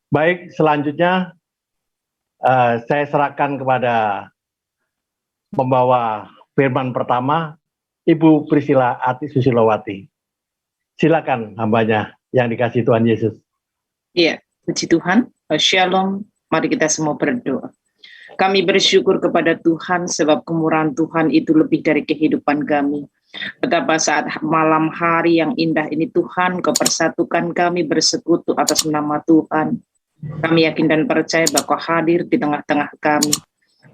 Baik, selanjutnya saya serahkan kepada pembawa firman pertama, Ibu Priscilla Ati Susilowati. Silakan hambanya yang dikasihi Tuhan Yesus. Iya, puji Tuhan. Shalom, mari kita semua berdoa. Kami bersyukur kepada Tuhan sebab kemurahan Tuhan itu lebih dari kehidupan kami. Betapa saat malam hari yang indah ini Tuhan, Kau persatukan kami bersekutu atas nama Tuhan. Kami yakin dan percaya bahwa Kau hadir di tengah-tengah kami.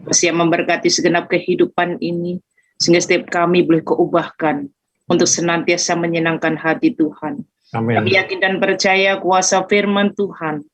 Bersiap memberkati segenap kehidupan ini, sehingga setiap kami boleh Kau ubahkan untuk senantiasa menyenangkan hati Tuhan. Amin. Kami yakin dan percaya kuasa firman Tuhan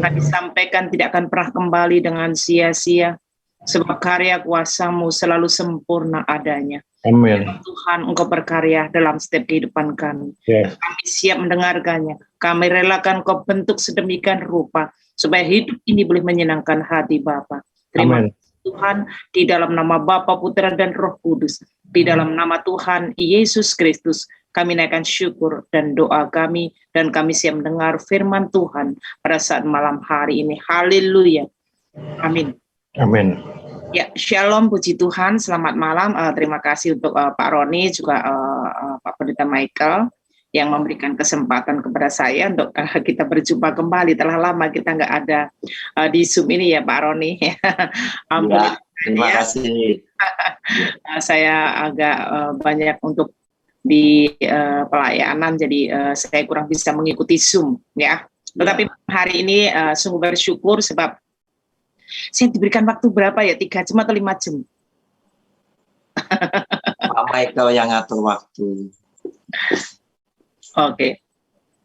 akan disampaikan tidak akan pernah kembali dengan sia-sia, sebab karya kuasa-Mu selalu sempurna adanya. Amin. Tuhan, Engkau berkarya dalam setiap kehidupan kami. Yes. Kami siap mendengarkannya. Kami relakan Kau bentuk sedemikian rupa, supaya hidup ini boleh menyenangkan hati Bapa. Terima kasih Tuhan, di dalam nama Bapa, Putra, dan Roh Kudus, di dalam nama Tuhan Yesus Kristus, kami naikkan syukur dan doa kami, dan kami siap mendengar firman Tuhan pada saat malam hari ini. Haleluya. Amin. Amin. Ya, shalom, puji Tuhan, selamat malam. Terima kasih untuk Pak Roni, juga Pak Pendeta Michael, yang memberikan kesempatan kepada saya untuk kita berjumpa kembali. Telah lama kita nggak ada di Zoom ini ya Pak Roni. Ya, terima kasih. Saya agak banyak untuk di pelayanan, jadi saya kurang bisa mengikuti Zoom ya. Tetapi hari ini sungguh bersyukur sebab saya diberikan waktu berapa ya? 3 jam atau 5 jam? Pak Michael yang ngatur waktu. Oke.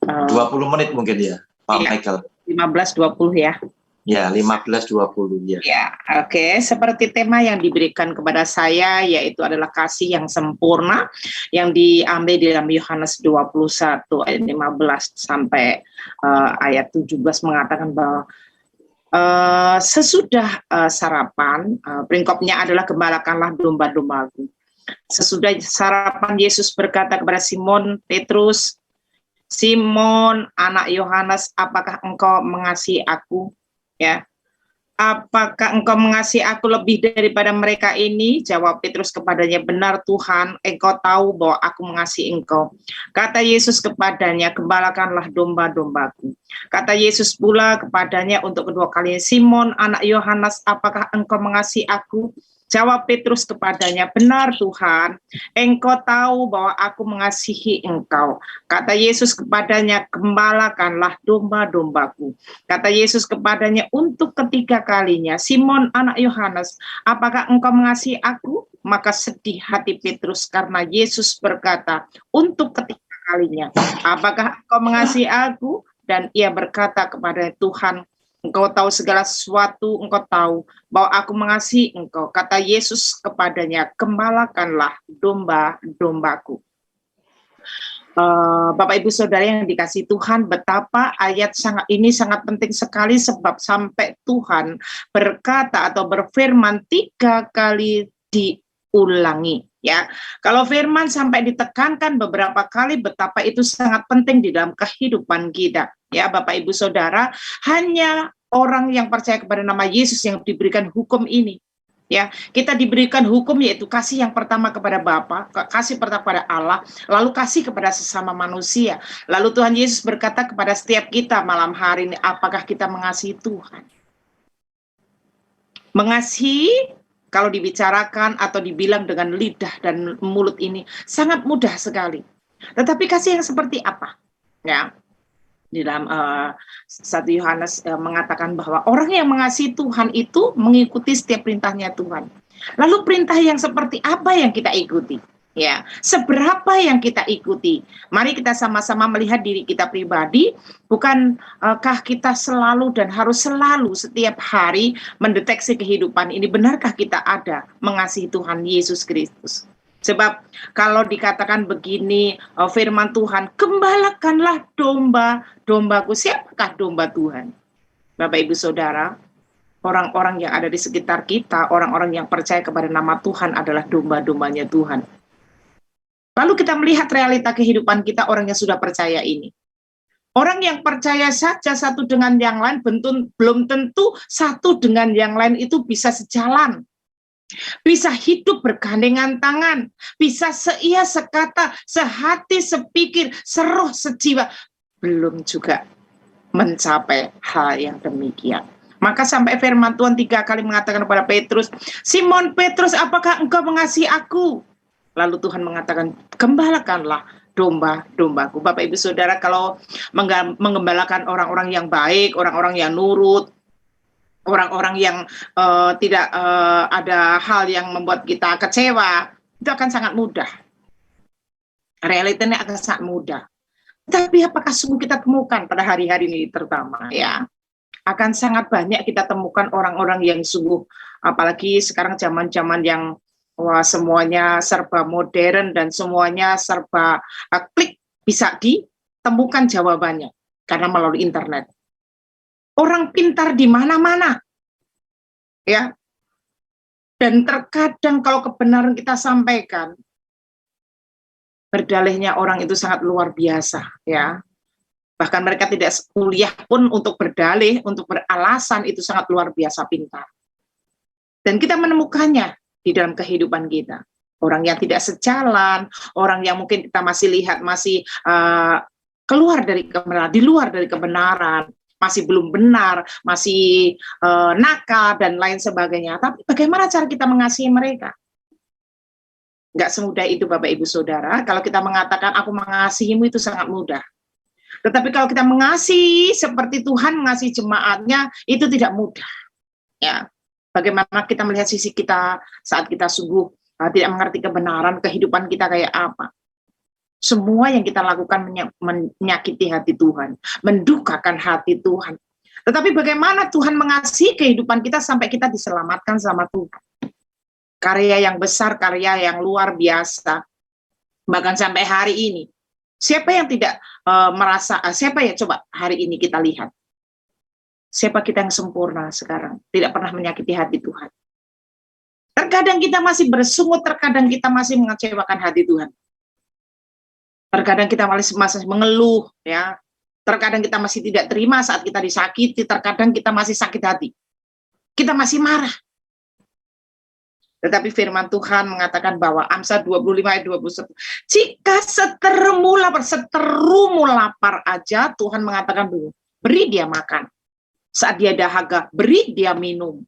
20 menit mungkin ya, Pak Michael. 15-20 ya. Ya, 15-20 ya. Ya, oke. Seperti tema yang diberikan kepada saya, yaitu adalah kasih yang sempurna, yang diambil di dalam Yohanes 21 ayat 15 sampai ayat 17 mengatakan bahwa sesudah sarapan, peringkopnya adalah gembalakanlah domba-dombaku. Sesudah sarapan, Yesus berkata kepada Simon Petrus, Simon, anak Yohanes, apakah engkau mengasihi aku? Ya, apakah engkau mengasihi aku lebih daripada mereka ini? Jawab Petrus kepadanya, benar Tuhan, engkau tahu bahwa aku mengasihi engkau. Kata Yesus kepadanya, gembalakanlah domba-dombaku. Kata Yesus pula kepadanya untuk kedua kalinya, Simon, anak Yohanes, apakah engkau mengasihi aku? Jawab Petrus kepadanya, benar Tuhan, engkau tahu bahwa aku mengasihi engkau. Kata Yesus kepadanya, gembalakanlah domba-dombaku. Kata Yesus kepadanya untuk ketiga kalinya, Simon anak Yohanes, apakah engkau mengasihi aku? Maka sedih hati Petrus karena Yesus berkata untuk ketiga kalinya, apakah engkau mengasihi aku? Dan ia berkata kepada Tuhan, engkau tahu segala sesuatu, engkau tahu bahwa aku mengasihi engkau. Kata Yesus kepadanya, gembalakanlah domba-dombaku. Bapak Ibu Saudara yang dikasihi Tuhan, betapa ayat ini sangat penting sekali sebab sampai Tuhan berkata atau berfirman 3 kali diulangi. Ya, kalau firman sampai ditekankan beberapa kali, betapa itu sangat penting di dalam kehidupan kita. Ya, Bapak Ibu Saudara, hanya orang yang percaya kepada nama Yesus yang diberikan hukum ini. Ya, kita diberikan hukum yaitu kasih yang pertama kepada Bapa, kasih pertama kepada Allah, lalu kasih kepada sesama manusia. Lalu Tuhan Yesus berkata kepada setiap kita malam hari ini, apakah kita mengasihi Tuhan? Mengasihi, kalau dibicarakan atau dibilang dengan lidah dan mulut ini sangat mudah sekali. Tetapi kasih yang seperti apa? Ya, di dalam 1 Yohanes mengatakan bahwa orang yang mengasihi Tuhan itu mengikuti setiap perintahnya Tuhan. Lalu perintah yang seperti apa yang kita ikuti? Ya, seberapa yang kita ikuti? Mari kita sama-sama melihat diri kita pribadi, bukankah kita selalu dan harus selalu setiap hari mendeteksi kehidupan ini, benarkah kita ada mengasihi Tuhan Yesus Kristus? Sebab kalau dikatakan begini, firman Tuhan, gembalakanlah domba-dombaku. Siapakah domba Tuhan? Bapak Ibu Saudara, orang-orang yang ada di sekitar kita, orang-orang yang percaya kepada nama Tuhan adalah domba-dombanya Tuhan. Lalu kita melihat realita kehidupan kita orang yang sudah percaya ini. Orang yang percaya saja satu dengan yang lain, belum tentu satu dengan yang lain itu bisa sejalan. Bisa hidup bergandengan tangan, bisa seia sekata, sehati, sepikir, seroh, sejiwa. Belum juga mencapai hal yang demikian. Maka sampai firman Tuhan 3 kali mengatakan kepada Petrus, Simon Petrus, apakah engkau mengasihi aku? Lalu Tuhan mengatakan, gembalakanlah domba-dombaku. Bapak Ibu Saudara, kalau menggembalakan orang-orang yang baik, orang-orang yang nurut, orang-orang yang tidak ada hal yang membuat kita kecewa, itu akan sangat mudah. Realitanya akan sangat mudah. Tapi apakah sungguh kita temukan pada hari-hari ini terutama ya? Akan sangat banyak kita temukan orang-orang yang sungguh, apalagi sekarang zaman-zaman yang semuanya serba modern dan semuanya serba klik, bisa ditemukan jawabannya karena melalui internet. Orang pintar di mana-mana, ya. Dan terkadang kalau kebenaran kita sampaikan, berdalihnya orang itu sangat luar biasa, ya. Bahkan mereka tidak kuliah pun untuk berdalih, untuk beralasan itu sangat luar biasa pintar. Dan kita menemukannya di dalam kehidupan kita. Orang yang tidak sejalan, orang yang mungkin kita masih lihat masih keluar dari kebenaran, di luar dari kebenaran, masih belum benar, masih nakal dan lain sebagainya. Tapi bagaimana cara kita mengasihi mereka? Nggak semudah itu Bapak Ibu Saudara. Kalau kita mengatakan aku mengasihimu itu sangat mudah. Tetapi kalau kita mengasihi seperti Tuhan mengasihi jemaatnya itu tidak mudah. Ya, bagaimana kita melihat sisi kita saat kita sungguh tidak mengerti kebenaran kehidupan kita kayak apa? Semua yang kita lakukan menyakiti hati Tuhan, mendukakan hati Tuhan. Tetapi bagaimana Tuhan mengasihi kehidupan kita sampai kita diselamatkan sama Tuhan? Karya yang besar, karya yang luar biasa. Bahkan sampai hari ini, siapa yang tidak merasa, siapa ya coba hari ini kita lihat. Siapa kita yang sempurna sekarang, tidak pernah menyakiti hati Tuhan. Terkadang kita masih bersungut, terkadang kita masih mengecewakan hati Tuhan. Terkadang kita masih mengeluh, ya. Terkadang kita masih tidak terima saat kita disakiti, terkadang kita masih sakit hati. Kita masih marah. Tetapi firman Tuhan mengatakan bahwa Amsal 25 ayat 21, jika seterumu lapar aja, Tuhan mengatakan dulu, beri dia makan. Saat dia dahaga, beri dia minum.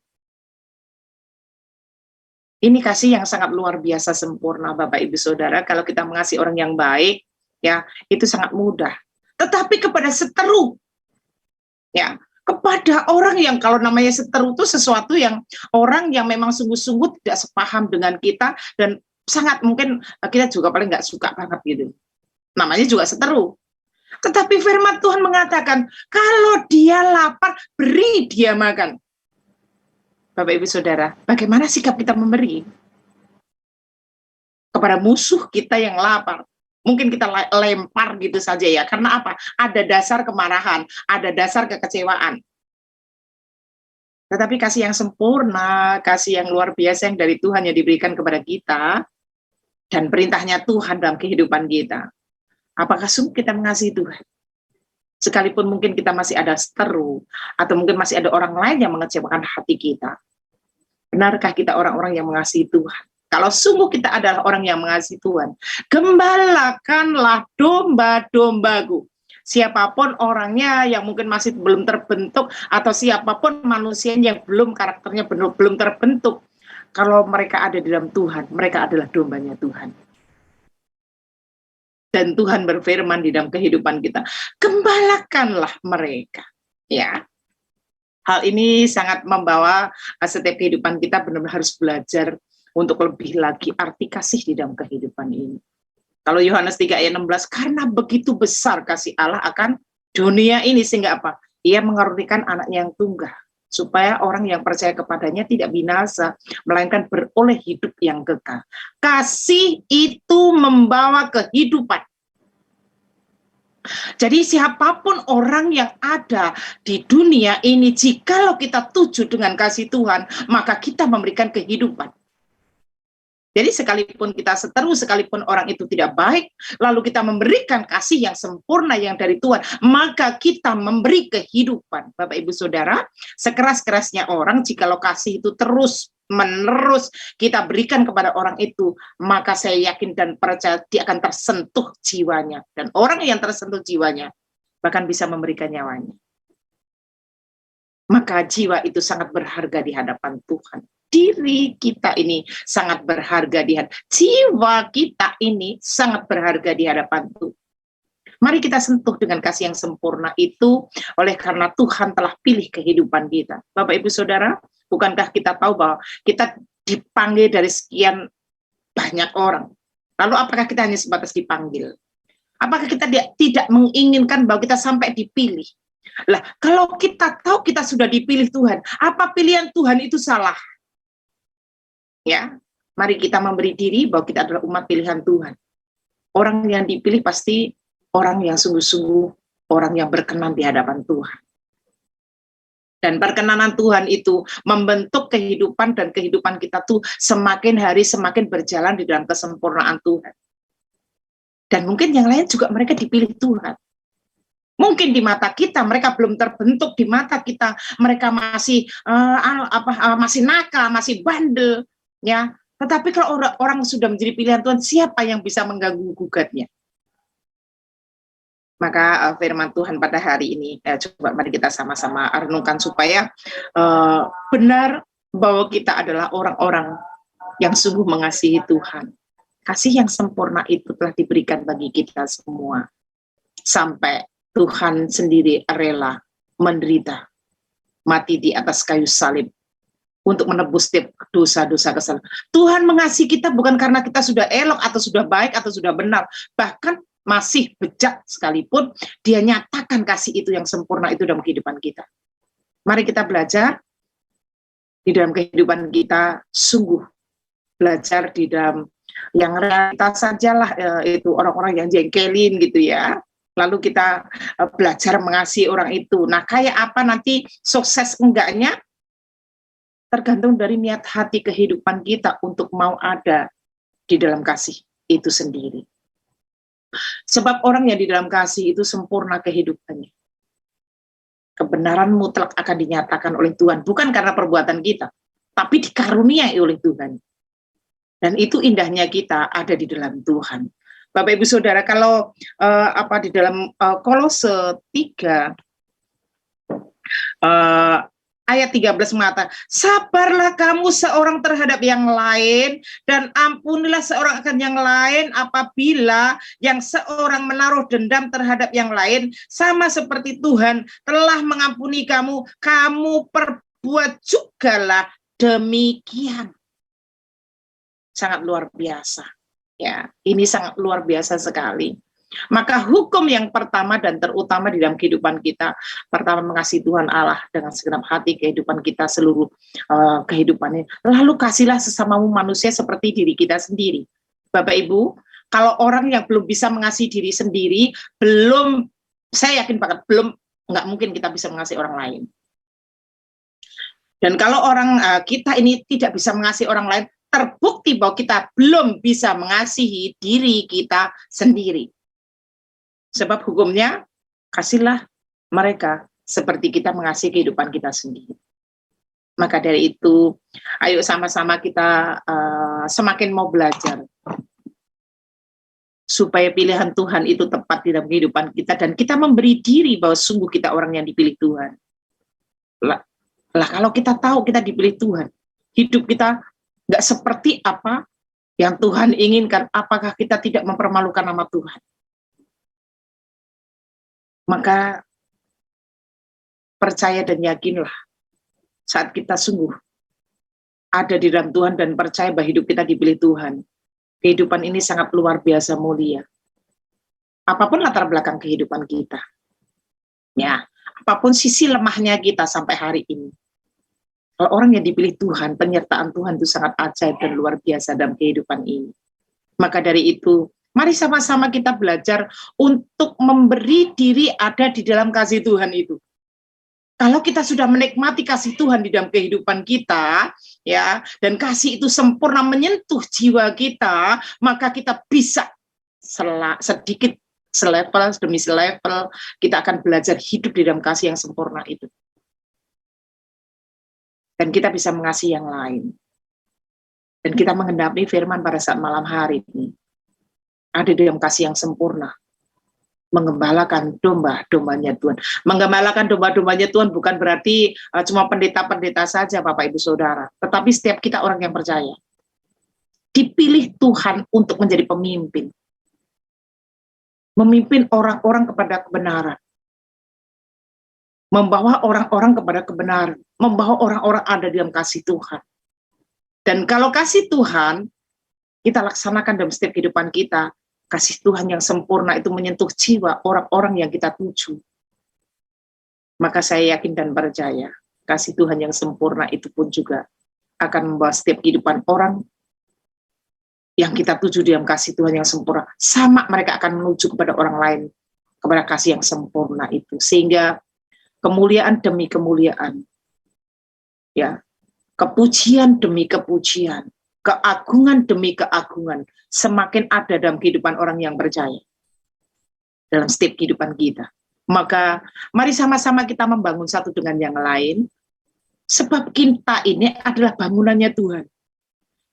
Ini kasih yang sangat luar biasa sempurna Bapak Ibu Saudara. Kalau kita mengasihi orang yang baik, ya itu sangat mudah. Tetapi kepada seteru, ya kepada orang yang kalau namanya seteru itu sesuatu yang orang yang memang sungguh-sungguh tidak sepaham dengan kita dan sangat mungkin kita juga paling nggak suka banget gitu. Namanya juga seteru. Tetapi firman Tuhan mengatakan kalau dia lapar beri dia makan. Bapak Ibu Saudara, bagaimana sikap kita memberi kepada musuh kita yang lapar? Mungkin kita lempar gitu saja ya. Karena apa? Ada dasar kemarahan, ada dasar kekecewaan. Tetapi kasih yang sempurna, kasih yang luar biasa yang dari Tuhan yang diberikan kepada kita, dan perintahnya Tuhan dalam kehidupan kita. Apakah sungguh kita mengasihi Tuhan? Sekalipun mungkin kita masih ada seteru, atau mungkin masih ada orang lain yang mengecewakan hati kita. Benarkah kita orang-orang yang mengasihi Tuhan? Kalau sungguh kita adalah orang yang mengasihi Tuhan, gembalakanlah domba-dombaku. Siapapun orangnya yang mungkin masih belum terbentuk, atau siapapun manusia yang belum karakternya belum terbentuk, kalau mereka ada di dalam Tuhan, mereka adalah dombanya Tuhan. Dan Tuhan berfirman di dalam kehidupan kita, gembalakanlah mereka. Ya, hal ini sangat membawa setiap kehidupan kita benar-benar harus belajar untuk lebih lagi arti kasih di dalam kehidupan ini. Kalau Yohanes 3 ayat 16, karena begitu besar kasih Allah akan dunia ini, sehingga apa? Ia mengaruniakan anaknya yang tunggal, supaya orang yang percaya kepadanya tidak binasa, melainkan beroleh hidup yang kekal. Kasih itu membawa kehidupan. Jadi siapapun orang yang ada di dunia ini, jikalau kita tuju dengan kasih Tuhan, maka kita memberikan kehidupan. Jadi sekalipun kita seteru, sekalipun orang itu tidak baik, lalu kita memberikan kasih yang sempurna yang dari Tuhan, maka kita memberi kehidupan. Bapak Ibu Saudara, sekeras-kerasnya orang, jika kasih itu terus menerus kita berikan kepada orang itu, maka saya yakin dan percaya dia akan tersentuh jiwanya. Dan orang yang tersentuh jiwanya bahkan bisa memberikan nyawanya. Maka jiwa itu sangat berharga di hadapan Tuhan. Diri kita ini sangat berharga di hadapan, jiwa kita ini sangat berharga di hadapan Tuhan. Mari kita sentuh dengan kasih yang sempurna itu, oleh karena Tuhan telah pilih kehidupan kita. Bapak Ibu Saudara, bukankah kita tahu bahwa kita dipanggil dari sekian banyak orang? Lalu apakah kita hanya sebatas dipanggil? Apakah kita tidak menginginkan bahwa kita sampai dipilih? Lah, kalau kita tahu kita sudah dipilih Tuhan, apa pilihan Tuhan itu salah? Ya, mari kita memberi diri bahwa kita adalah umat pilihan Tuhan. Orang yang dipilih pasti orang yang sungguh-sungguh, orang yang berkenan di hadapan Tuhan. Dan perkenanan Tuhan itu membentuk kehidupan, dan kehidupan kita tuh semakin hari semakin berjalan di dalam kesempurnaan Tuhan. Dan mungkin yang lain juga mereka dipilih Tuhan. Mungkin di mata kita mereka belum terbentuk, di mata kita mereka masih masih nakal, masih bandel. Ya, tetapi kalau orang sudah menjadi pilihan Tuhan, siapa yang bisa mengganggu gugatnya? Maka firman Tuhan pada hari ini, coba mari kita sama-sama renungkan supaya benar bahwa kita adalah orang-orang yang sungguh mengasihi Tuhan. Kasih yang sempurna itu telah diberikan bagi kita semua. Sampai Tuhan sendiri rela menderita, mati di atas kayu salib, untuk menebus setiap dosa-dosa kesalahan. Tuhan mengasihi kita bukan karena kita sudah elok atau sudah baik atau sudah benar. Bahkan masih bejat sekalipun, dia nyatakan kasih itu yang sempurna itu dalam kehidupan kita. Mari kita belajar di dalam kehidupan kita, sungguh belajar di dalam yang realitas sajalah, itu orang-orang yang jengkelin gitu ya. Lalu kita belajar mengasihi orang itu. Nah, kayak apa nanti sukses enggaknya? Tergantung dari niat hati kehidupan kita untuk mau ada di dalam kasih itu sendiri. Sebab orang yang di dalam kasih itu sempurna kehidupannya. Kebenaran mutlak akan dinyatakan oleh Tuhan, bukan karena perbuatan kita, tapi dikaruniai oleh Tuhan. Dan itu indahnya kita ada di dalam Tuhan. Bapak Ibu Saudara, kalau di dalam Kolose 3 ayat 13 mengatakan, sabarlah kamu seorang terhadap yang lain, dan ampunilah seorang akan yang lain apabila yang seorang menaruh dendam terhadap yang lain, sama seperti Tuhan telah mengampuni kamu, kamu perbuat jugalah demikian. Sangat luar biasa. Ya, ini sangat luar biasa sekali. Maka hukum yang pertama dan terutama di dalam kehidupan kita, pertama mengasihi Tuhan Allah dengan segenap hati, kehidupan kita seluruh kehidupannya. Lalu kasihlah sesamamu manusia seperti diri kita sendiri. Bapak Ibu, kalau orang yang belum bisa mengasihi diri sendiri, saya yakin banget nggak mungkin kita bisa mengasihi orang lain. Dan kalau kita ini tidak bisa mengasihi orang lain, terbukti bahwa kita belum bisa mengasihi diri kita sendiri. Sebab hukumnya, kasihlah mereka seperti kita mengasihi kehidupan kita sendiri. Maka dari itu, ayo sama-sama kita semakin mau belajar. Supaya pilihan Tuhan itu tepat di dalam kehidupan kita. Dan kita memberi diri bahwa sungguh kita orang yang dipilih Tuhan. Lah kalau kita tahu kita dipilih Tuhan, hidup kita nggak seperti apa yang Tuhan inginkan, apakah kita tidak mempermalukan nama Tuhan? Maka percaya dan yakinlah saat kita sungguh ada di dalam Tuhan dan percaya bahwa hidup kita dipilih Tuhan. Kehidupan ini sangat luar biasa mulia. Apapun latar belakang kehidupan kita. Ya, apapun sisi lemahnya kita sampai hari ini. Kalau orang yang dipilih Tuhan, penyertaan Tuhan itu sangat ajaib dan luar biasa dalam kehidupan ini. Maka dari itu, mari sama-sama kita belajar untuk memberi diri ada di dalam kasih Tuhan itu. Kalau kita sudah menikmati kasih Tuhan di dalam kehidupan kita, ya, dan kasih itu sempurna menyentuh jiwa kita, maka kita bisa sedikit selevel demi selevel, kita akan belajar hidup di dalam kasih yang sempurna itu. Dan kita bisa mengasihi yang lain. Dan kita mengendapi firman pada saat malam hari ini. Ada di dalam kasih yang sempurna. Mengembalakan domba-dombanya Tuhan. Menggembalakan domba-dombanya Tuhan bukan berarti cuma pendeta-pendeta saja, Bapak Ibu Saudara. Tetapi setiap kita orang yang percaya. Dipilih Tuhan untuk menjadi pemimpin. Memimpin orang-orang kepada kebenaran. Membawa orang-orang kepada kebenaran. Membawa orang-orang ada dalam kasih Tuhan. Dan kalau kasih Tuhan, kita laksanakan dalam setiap kehidupan kita, kasih Tuhan yang sempurna itu menyentuh jiwa orang-orang yang kita tuju. Maka saya yakin dan percaya, kasih Tuhan yang sempurna itu pun juga akan membawa setiap kehidupan orang yang kita tuju dalam kasih Tuhan yang sempurna. Sama mereka akan menuju kepada orang lain, kepada kasih yang sempurna itu. Sehingga kemuliaan demi kemuliaan, ya, kepujian demi kepujian, keagungan demi keagungan, semakin ada dalam kehidupan orang yang percaya. Dalam setiap kehidupan kita. Maka mari sama-sama kita membangun satu dengan yang lain, sebab kita ini adalah bangunannya Tuhan.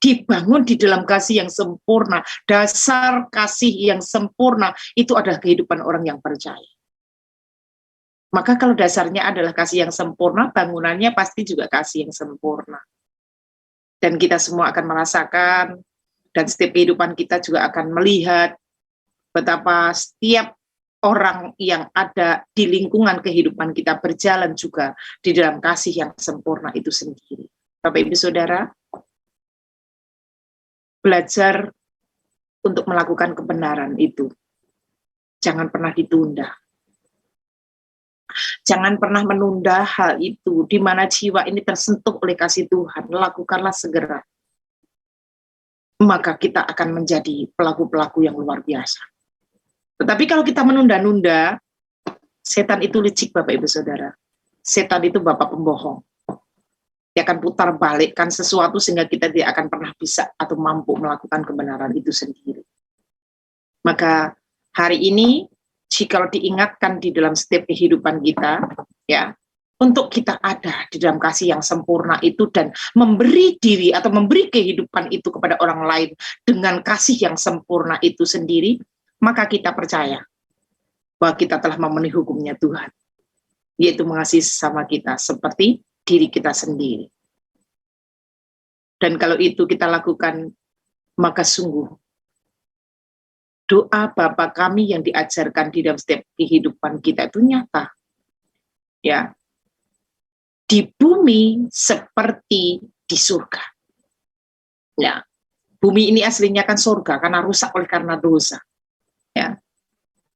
Dibangun di dalam kasih yang sempurna, dasar kasih yang sempurna, itu adalah kehidupan orang yang percaya. Maka kalau dasarnya adalah kasih yang sempurna, bangunannya pasti juga kasih yang sempurna. Dan kita semua akan merasakan, dan setiap kehidupan kita juga akan melihat betapa setiap orang yang ada di lingkungan kehidupan kita berjalan juga di dalam kasih yang sempurna itu sendiri. Bapak Ibu Saudara, belajar untuk melakukan kebenaran itu. Jangan pernah ditunda. Jangan pernah menunda hal itu, di mana jiwa ini tersentuh oleh kasih Tuhan. Lakukanlah segera. Maka kita akan menjadi pelaku-pelaku yang luar biasa. Tetapi kalau kita menunda-nunda, setan itu licik, Bapak Ibu Saudara. Setan itu bapak pembohong. Dia akan putar balikkan sesuatu sehingga kita tidak akan pernah bisa atau mampu melakukan kebenaran itu sendiri. Maka hari ini, jika diingatkan di dalam setiap kehidupan kita, ya, untuk kita ada di dalam kasih yang sempurna itu dan memberi diri atau memberi kehidupan itu kepada orang lain dengan kasih yang sempurna itu sendiri, maka kita percaya bahwa kita telah memenuhi hukumnya Tuhan, yaitu mengasihi sesama kita seperti diri kita sendiri. Dan kalau itu kita lakukan, maka sungguh doa Bapa kami yang diajarkan di dalam setiap kehidupan kita itu nyata. Ya. Di bumi seperti di surga. Ya. Bumi ini aslinya kan surga karena rusak oleh karena dosa. Ya.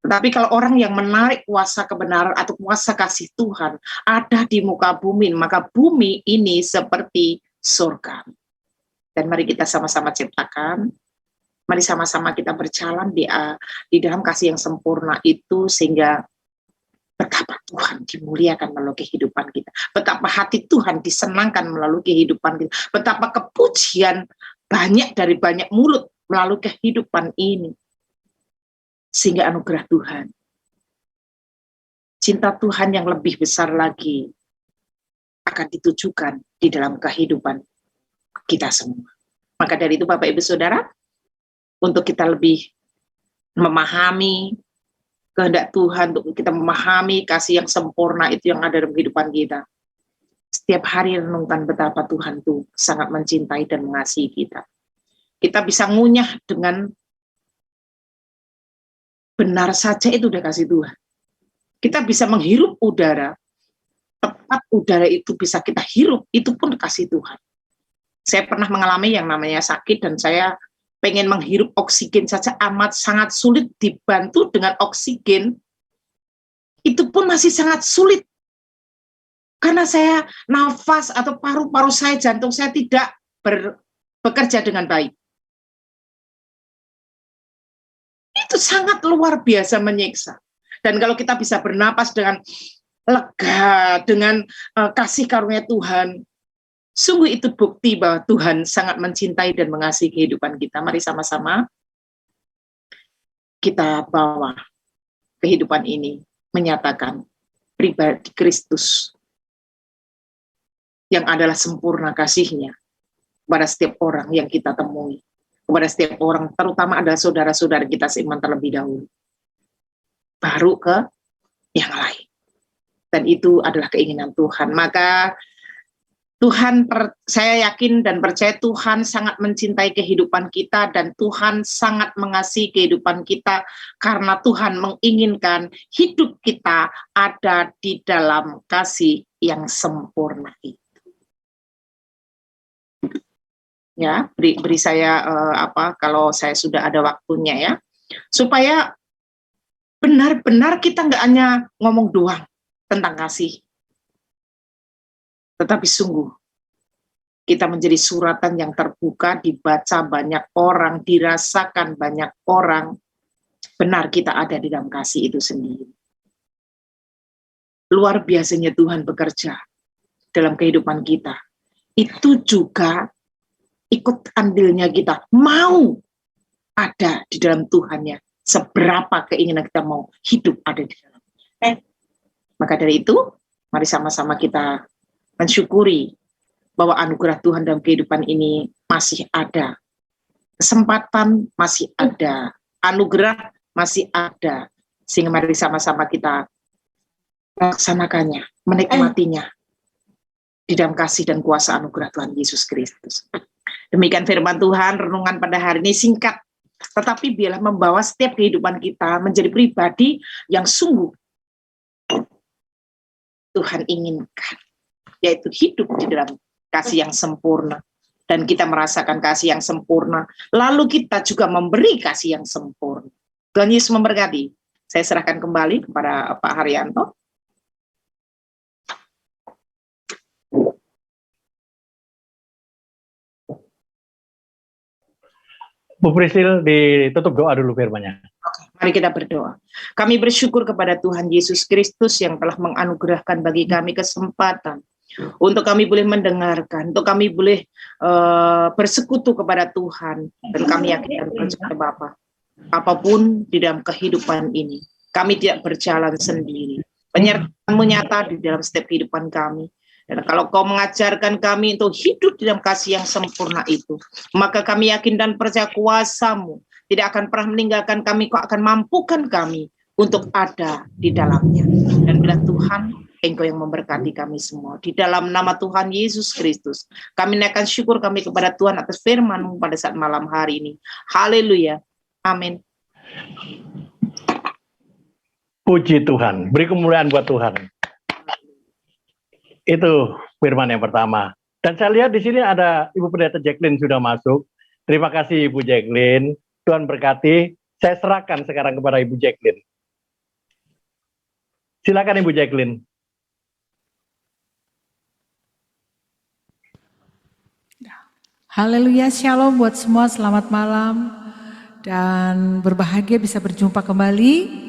Tetapi kalau orang yang menarik kuasa kebenaran atau kuasa kasih Tuhan ada di muka bumi, maka bumi ini seperti surga. Dan mari kita sama-sama ciptakan. Mari sama-sama kita berjalan di dalam kasih yang sempurna itu, sehingga betapa Tuhan dimuliakan melalui kehidupan kita. Betapa hati Tuhan disenangkan melalui kehidupan kita. Betapa kepujian banyak dari banyak mulut melalui kehidupan ini. Sehingga anugerah Tuhan, cinta Tuhan yang lebih besar lagi akan ditujukan di dalam kehidupan kita semua. Maka dari itu Bapak Ibu Saudara, untuk kita lebih memahami kehendak Tuhan, untuk kita memahami kasih yang sempurna itu yang ada dalam kehidupan kita. Setiap hari renungkan betapa Tuhan itu sangat mencintai dan mengasihi kita. Kita bisa ngunyah dengan benar saja itu udah kasih Tuhan. Kita bisa menghirup udara, tepat udara itu bisa kita hirup, itu pun kasih Tuhan. Saya pernah mengalami yang namanya sakit dan saya pengen menghirup oksigen saja amat sangat sulit, dibantu dengan oksigen itu pun masih sangat sulit karena saya nafas atau paru-paru saya, jantung saya tidak bekerja dengan baik. Itu sangat luar biasa menyiksa. Dan kalau kita bisa bernapas dengan lega dengan kasih karunia Tuhan. Sungguh itu bukti bahwa Tuhan sangat mencintai dan mengasihi kehidupan kita. Mari sama-sama kita bawa kehidupan ini menyatakan pribadi Kristus yang adalah sempurna kasih-Nya kepada setiap orang yang kita temui, kepada setiap orang, terutama adalah saudara-saudara kita seiman terlebih dahulu, baru ke yang lain. Dan itu adalah keinginan Tuhan. Maka saya yakin dan percaya Tuhan sangat mencintai kehidupan kita, dan Tuhan sangat mengasihi kehidupan kita, karena Tuhan menginginkan hidup kita ada di dalam kasih yang sempurna itu. Ya, beri saya kalau saya sudah ada waktunya ya, supaya benar-benar kita nggak hanya ngomong doang tentang kasih, tetapi sungguh kita menjadi suratan yang terbuka, dibaca banyak orang, dirasakan banyak orang, benar kita ada di dalam kasih itu sendiri. Luar biasanya Tuhan bekerja dalam kehidupan kita. Itu juga ikut andilnya kita, mau ada di dalam Tuhannya, seberapa keinginan kita mau hidup ada di dalamnya. Maka dari itu, mari sama-sama kita mensyukuri bahwa anugerah Tuhan dalam kehidupan ini masih ada. Kesempatan masih ada. Anugerah masih ada. Sehingga mari sama-sama kita melaksanakannya, menikmatinya di dalam kasih dan kuasa anugerah Tuhan Yesus Kristus. Demikian firman Tuhan, renungan pada hari ini singkat, tetapi biarlah membawa setiap kehidupan kita menjadi pribadi yang sungguh Tuhan inginkan, yaitu hidup di dalam kasih yang sempurna. Dan kita merasakan kasih yang sempurna, lalu kita juga memberi kasih yang sempurna. Tuhan Yesus memberkati. Saya serahkan kembali kepada Pak Haryanto. Bu Prisil, ditutup doa dulu firman-Nya. Mari kita berdoa. Kami bersyukur kepada Tuhan Yesus Kristus yang telah menganugerahkan bagi kami kesempatan untuk kami boleh mendengarkan, untuk kami boleh bersekutu kepada Tuhan. Dan kami yakin dan percaya Bapa, apapun di dalam kehidupan ini, kami tidak berjalan sendiri. Penyertaan-Mu nyata di dalam setiap kehidupan kami. Dan kalau Kau mengajarkan kami untuk hidup di dalam kasih yang sempurna itu, maka kami yakin dan percaya kuasa-Mu tidak akan pernah meninggalkan kami. Kau akan mampukan kami untuk ada di dalamnya. Dan bila Tuhan, Engkau yang memberkati kami semua. Di dalam nama Tuhan Yesus Kristus, kami naikkan syukur kami kepada Tuhan atas firman-Mu pada saat malam hari ini. Haleluya. Amin. Puji Tuhan. Beri kemuliaan buat Tuhan. Itu firman yang pertama. Dan saya lihat di sini ada Ibu Pendeta Jacqueline sudah masuk. Terima kasih Ibu Jacqueline. Tuhan berkati. Saya serahkan sekarang kepada Ibu Jacqueline. Silakan Ibu Jacqueline. Haleluya, shalom buat semua, selamat malam. Dan berbahagia bisa berjumpa kembali.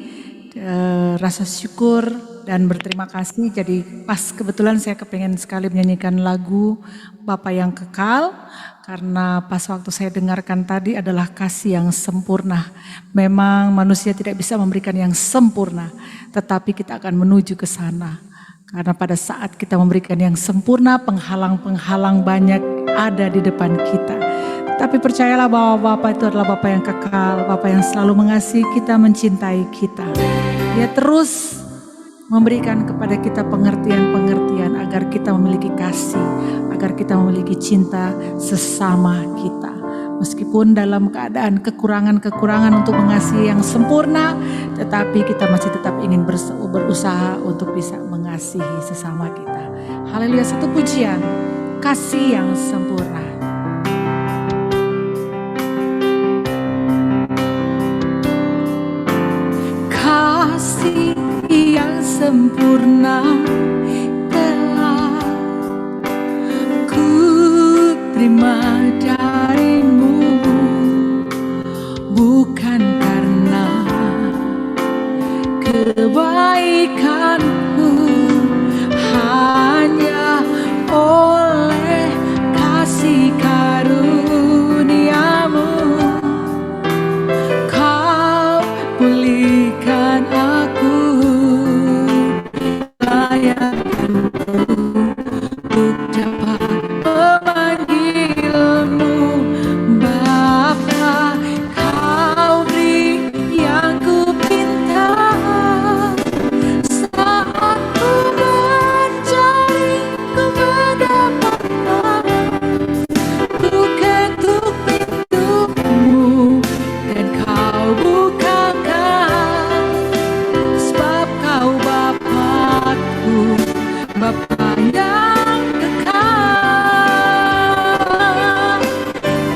Rasa syukur dan berterima kasih. Jadi pas kebetulan saya kepengen sekali menyanyikan lagu Bapa yang Kekal, karena pas waktu saya dengarkan tadi adalah kasih yang sempurna. Memang manusia tidak bisa memberikan yang sempurna, tetapi kita akan menuju ke sana. Karena pada saat kita memberikan yang sempurna, penghalang-penghalang banyak ada di depan kita. Tapi percayalah bahwa Bapa itu adalah Bapa yang kekal, Bapa yang selalu mengasihi kita, mencintai kita. Dia terus memberikan kepada kita pengertian-pengertian agar kita memiliki kasih, agar kita memiliki cinta sesama kita. Meskipun dalam keadaan kekurangan-kekurangan untuk mengasihi yang sempurna, tetapi kita masih tetap ingin berusaha untuk bisa mengasihi sesama kita. Haleluya, satu pujian, kasih yang sempurna. Kasih yang sempurna telah ku terima darimu, bukan karena kebaikanku, dapat memanggilmu Bapa. Kau beri yang ku pinta saat ku mencari, ku mendapatkan. Ku ketuk pintumu dan kau bukakan, sebab kau Bapakku, Bapa yang kekal.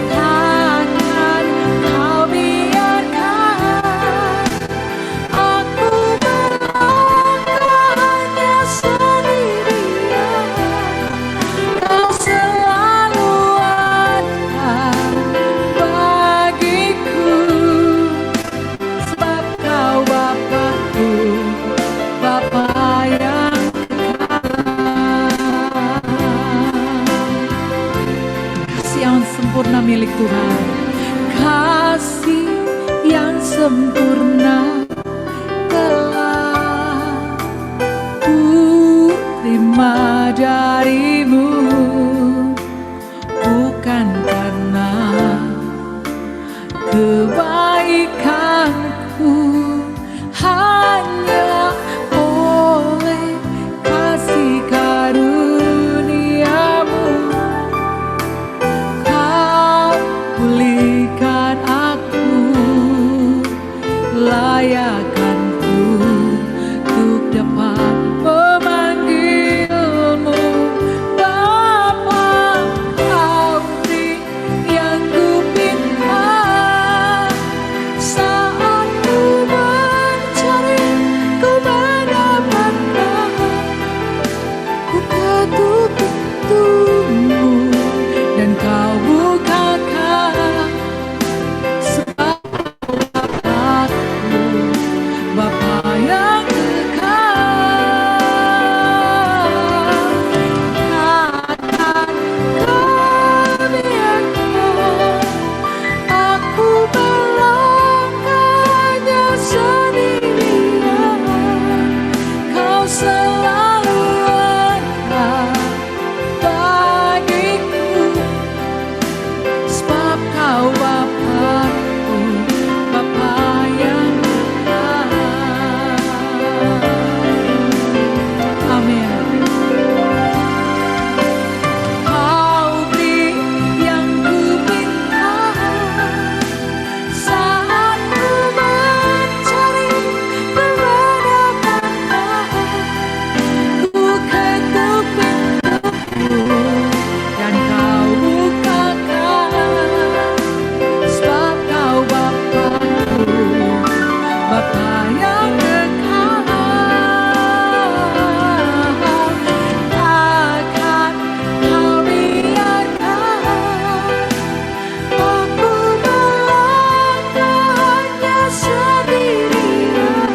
Takkan kau biarkan aku melangkah hanya sendirian. Kau selalu ada bagiku, sebab kau Bapakku, Bapa yang kasih yang sempurna milik Tuhan, kasih yang sempurna telah ku terima darimu, bukan karena kebaikanku, hanya oleh kasih karuniamu kau pulihkan aku, layakkanku untuk dapat memanggilmu Bapa. Kau beri yang ku pinta saat ku mencari, ku mendapatkan. Ku ketuk pintumu dan kau bukakan, sebab kau Bapakku, Bapa yang kekal. Takkan kau biarkan aku melangkah hanya sendirian. Kau selalu ada bagiku, sebab kau Bapakku, Bapa yang kekal. Amin. Kau beri yang ku pinta saat ku mencari, ku mendapatkan. Ku ketuk pintumu dan kau bukakan, sebab kau Bapakku, Bapa yang kekal. Takkan kau biarkan aku melangkah hanya sendirian.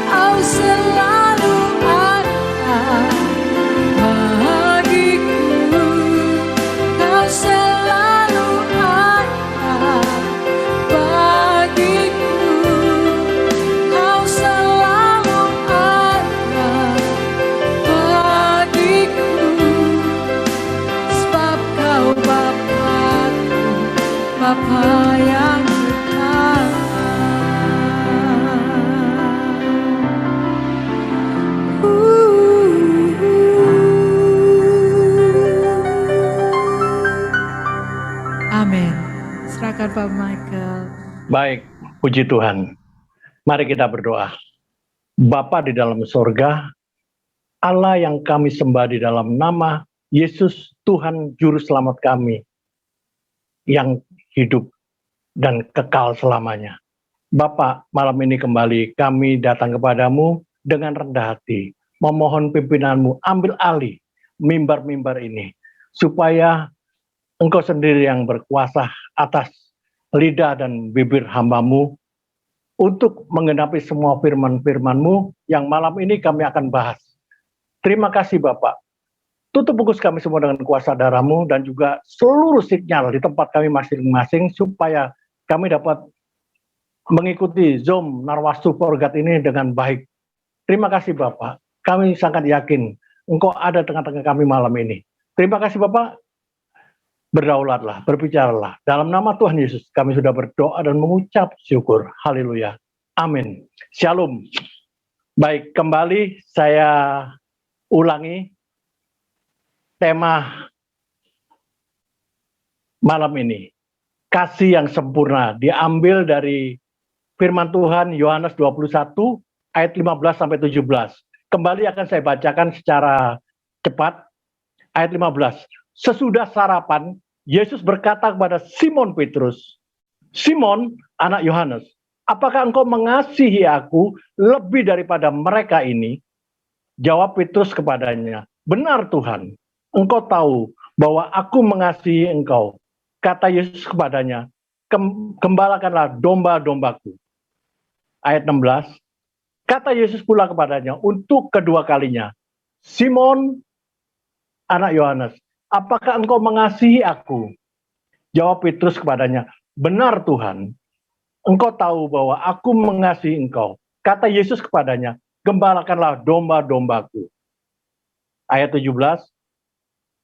Kau selalu ada bagiku, kau selalu ada bagiku, kau selalu ada bagiku, sebab kau Bapakku, Bapa yang kekal. Amin. Serahkan Pak Michael. Baik, puji Tuhan. Mari kita berdoa. Bapa di dalam sorga, Allah yang kami sembah di dalam nama Yesus Tuhan Juru Selamat kami, yang hidup dan kekal selamanya. Bapa, malam ini kembali kami datang kepadamu dengan rendah hati, memohon pimpinanmu, ambil alih mimbar-mimbar ini, supaya Engkau sendiri yang berkuasa atas lidah dan bibir hamba-Mu untuk menggenapi semua firman-firman-Mu yang malam ini kami akan bahas. Terima kasih Bapak. Tutup bungkus kami semua dengan kuasa darah-Mu dan juga seluruh signal di tempat kami masing-masing supaya kami dapat mengikuti Zoom Narwastu Forgat ini dengan baik. Terima kasih Bapak. Kami sangat yakin Engkau ada tengah-tengah kami malam ini. Terima kasih Bapak, berdaulatlah, berbicaralah. Dalam nama Tuhan Yesus, kami sudah berdoa dan mengucap syukur. Haleluya. Amin. Shalom. Baik, kembali saya ulangi tema malam ini. Kasih yang sempurna diambil dari firman Tuhan Yohanes 21 ayat 15 sampai 17. Kembali akan saya bacakan secara cepat. Ayat 15. Sesudah sarapan, Yesus berkata kepada Simon Petrus, "Simon, anak Yohanes, apakah engkau mengasihi aku lebih daripada mereka ini?" Jawab Petrus kepadanya, "Benar Tuhan, engkau tahu bahwa aku mengasihi engkau." Kata Yesus kepadanya, "Gembalakanlah domba-dombaku." Ayat 16. Kata Yesus pula kepadanya untuk kedua kalinya, "Simon, anak Yohanes, apakah engkau mengasihi aku?" Jawab Petrus kepadanya, "Benar Tuhan, engkau tahu bahwa aku mengasihi engkau." Kata Yesus kepadanya, "Gembalakanlah domba-dombaku." Ayat 17.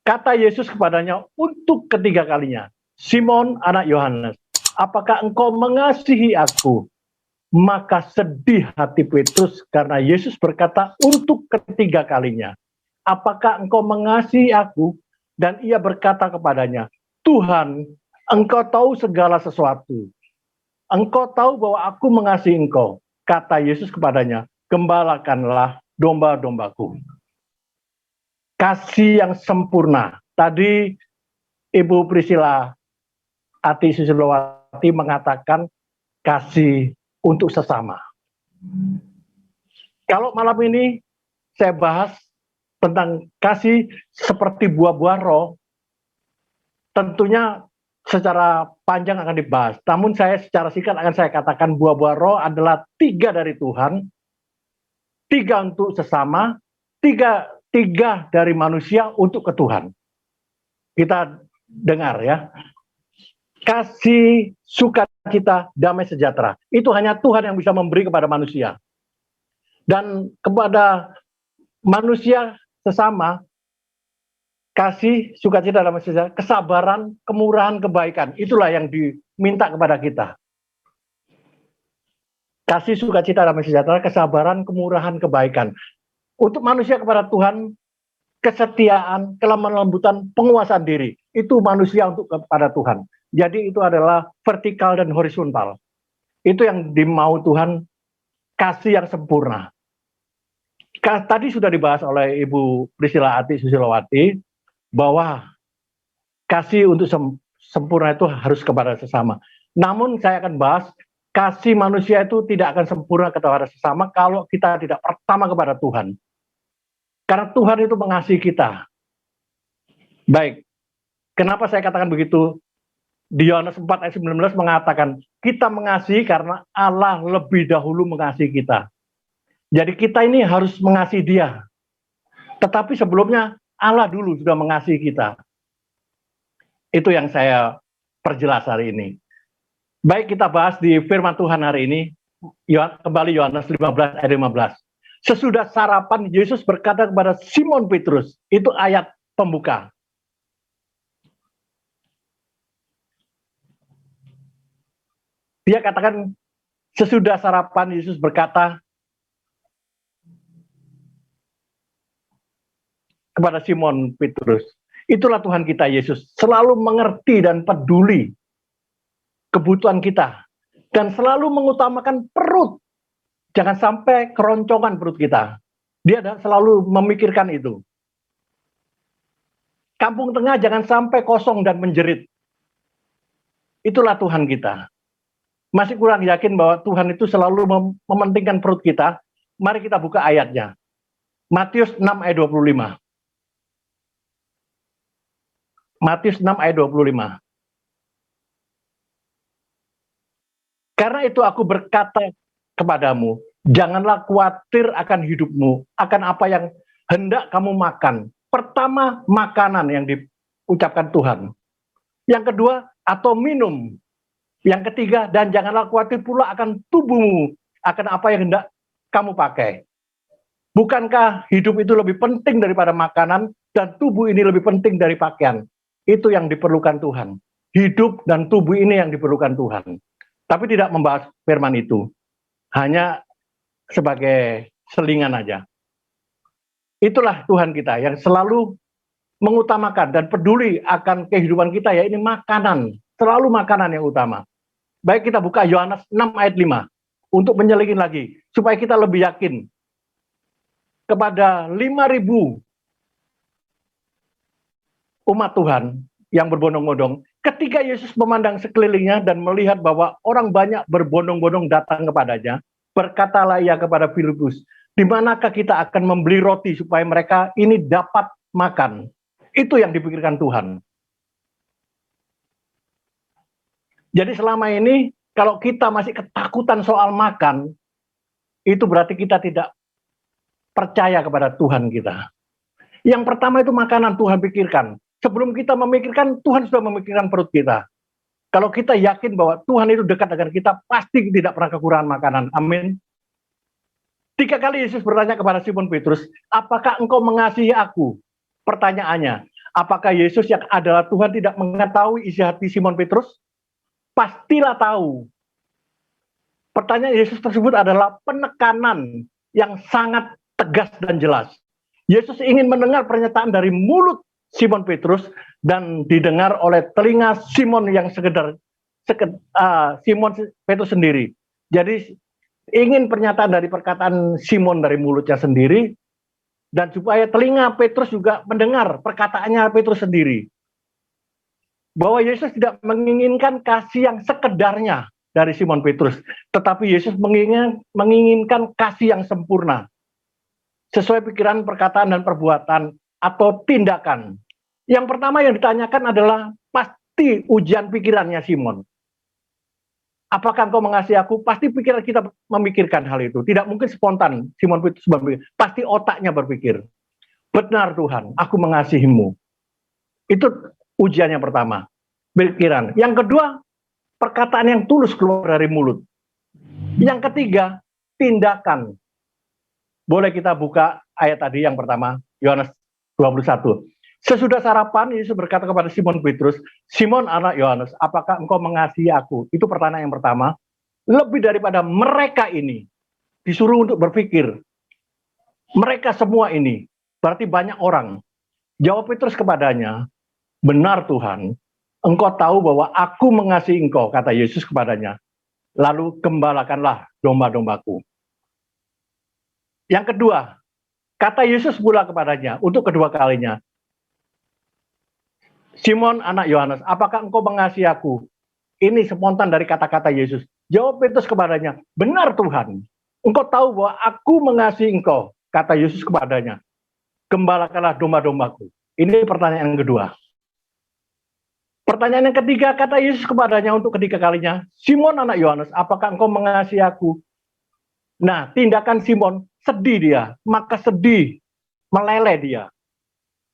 Kata Yesus kepadanya untuk ketiga kalinya, "Simon, anak Yohanes, apakah engkau mengasihi aku?" Maka sedih hati Petrus karena Yesus berkata untuk ketiga kalinya, "Apakah engkau mengasihi aku?" Dan ia berkata kepadanya, "Tuhan, engkau tahu segala sesuatu. Engkau tahu bahwa aku mengasihi engkau." Kata Yesus kepadanya, "Gembalakanlah domba-dombaku." Kasih yang sempurna. Tadi Ibu Priscilla Ati Susilowati mengatakan kasih untuk sesama. Kalau malam ini saya bahas tentang kasih seperti buah-buah roh, tentunya secara panjang akan dibahas. Namun saya secara singkat akan saya katakan buah-buah roh adalah 3 dari Tuhan, 3 untuk sesama, 3 dari manusia untuk ke Tuhan. Kita dengar ya. Kasih, sukacita, damai sejahtera. Itu hanya Tuhan yang bisa memberi kepada manusia. Dan kepada manusia sesama, kasih, sukacita, damai sejahtera, kesabaran, kemurahan, kebaikan. Itulah yang diminta kepada kita. Kasih, sukacita, damai sejahtera, kesabaran, kemurahan, kebaikan. Untuk manusia kepada Tuhan, kesetiaan, kelemah lembutan, penguasaan diri. Itu manusia untuk kepada Tuhan. Jadi itu adalah vertikal dan horizontal. Itu yang dimau Tuhan, kasih yang sempurna. Tadi sudah dibahas oleh Ibu Priscilla Ati Susilowati bahwa kasih untuk sempurna itu harus kepada sesama. Namun saya akan bahas kasih manusia itu tidak akan sempurna kepada sesama kalau kita tidak pertama kepada Tuhan. Karena Tuhan itu mengasihi kita. Baik, kenapa saya katakan begitu? Di Yohanes 4 ayat 19 mengatakan, kita mengasihi karena Allah lebih dahulu mengasihi kita. Jadi kita ini harus mengasihi Dia. Tetapi sebelumnya Allah dulu sudah mengasihi kita. Itu yang saya perjelas hari ini. Baik, kita bahas di firman Tuhan hari ini. Kembali Yohanes 15 ayat 15. Sesudah sarapan, Yesus berkata kepada Simon Petrus, itu ayat pembuka. Dia katakan, sesudah sarapan, Yesus berkata kepada Simon Petrus, itulah Tuhan kita Yesus, selalu mengerti dan peduli kebutuhan kita, dan selalu mengutamakan perut. Jangan sampai keroncongan perut kita. Dia selalu memikirkan itu. Kampung Tengah jangan sampai kosong dan menjerit. Itulah Tuhan kita. Masih kurang yakin bahwa Tuhan itu selalu mementingkan perut kita. Mari kita buka ayatnya. Matius 6 ayat 25. Matius 6 ayat 25. Karena itu aku berkata kepadamu, janganlah khawatir akan hidupmu, akan apa yang hendak kamu makan. Pertama, makanan yang diucapkan Tuhan. Yang kedua, atau minum. Yang ketiga, dan janganlah khawatir pula akan tubuhmu, akan apa yang hendak kamu pakai. Bukankah hidup itu lebih penting daripada makanan dan tubuh ini lebih penting dari pakaian? Itu yang diperlukan Tuhan. Hidup dan tubuh ini yang diperlukan Tuhan. Tapi tidak membahas firman itu. Hanya sebagai selingan aja. Itulah Tuhan kita yang selalu mengutamakan dan peduli akan kehidupan kita, ya ini makanan. Selalu makanan yang utama. Baik, kita buka Yohanes 6 ayat 5 untuk menyelingin lagi supaya kita lebih yakin kepada 5.000 umat Tuhan yang berbondong-bondong. Ketika Yesus memandang sekelilingnya dan melihat bahwa orang banyak berbondong-bondong datang kepadanya, berkatalah ia kepada Filipus, di manakah kita akan membeli roti supaya mereka ini dapat makan? Itu yang dipikirkan Tuhan. Jadi selama ini kalau kita masih ketakutan soal makan, itu berarti kita tidak percaya kepada Tuhan kita. Yang pertama itu makanan Tuhan pikirkan. Sebelum kita memikirkan, Tuhan sudah memikirkan perut kita. Kalau kita yakin bahwa Tuhan itu dekat dengan kita, pasti tidak pernah kekurangan makanan. Amin. 3 kali Yesus bertanya kepada Simon Petrus, apakah engkau mengasihi aku? Pertanyaannya, apakah Yesus yang adalah Tuhan tidak mengetahui isi hati Simon Petrus? Pastilah tahu. Pertanyaan Yesus tersebut adalah penekanan yang sangat tegas dan jelas. Yesus ingin mendengar pernyataan dari mulut Simon Petrus dan didengar oleh telinga Simon yang Simon Petrus sendiri. Jadi ingin pernyataan dari perkataan Simon dari mulutnya sendiri dan supaya telinga Petrus juga mendengar perkataannya Petrus sendiri. Bahwa Yesus tidak menginginkan kasih yang sekedarnya dari Simon Petrus, tetapi Yesus menginginkan kasih yang sempurna. Sesuai pikiran, perkataan, dan perbuatan atau tindakan. Yang pertama yang ditanyakan adalah pasti ujian pikirannya Simon. Apakah engkau mengasihi aku? Pasti pikiran kita memikirkan hal itu. Tidak mungkin spontan Simon Petrus berpikir. Pasti otaknya berpikir. Benar Tuhan, aku mengasihimu. Itu ujian yang pertama. Pikiran. Yang kedua, perkataan yang tulus keluar dari mulut. Yang ketiga, tindakan. Boleh kita buka ayat tadi yang pertama, Yohanes 21. Sesudah sarapan, Yesus berkata kepada Simon Petrus, Simon anak Yohanes, apakah engkau mengasihi aku? Itu pertanyaan yang pertama. Lebih daripada mereka ini, disuruh untuk berpikir. Mereka semua ini, berarti banyak orang. Jawab Petrus kepadanya, benar Tuhan, engkau tahu bahwa aku mengasihi engkau, kata Yesus kepadanya. Lalu gembalakanlah domba-dombaku. Yang kedua, kata Yesus pula kepadanya untuk kedua kalinya, Simon anak Yohanes, apakah engkau mengasihi aku? Ini spontan dari kata-kata Yesus. Jawab Petrus kepadanya, benar Tuhan, engkau tahu bahwa aku mengasihi engkau, kata Yesus kepadanya. Gembalakanlah domba-dombaku. Ini pertanyaan yang kedua. Pertanyaan yang ketiga, kata Yesus kepadanya untuk ketiga kalinya, Simon anak Yohanes, apakah engkau mengasihi aku? Nah, tindakan Simon, sedih dia, maka sedih, meleleh dia.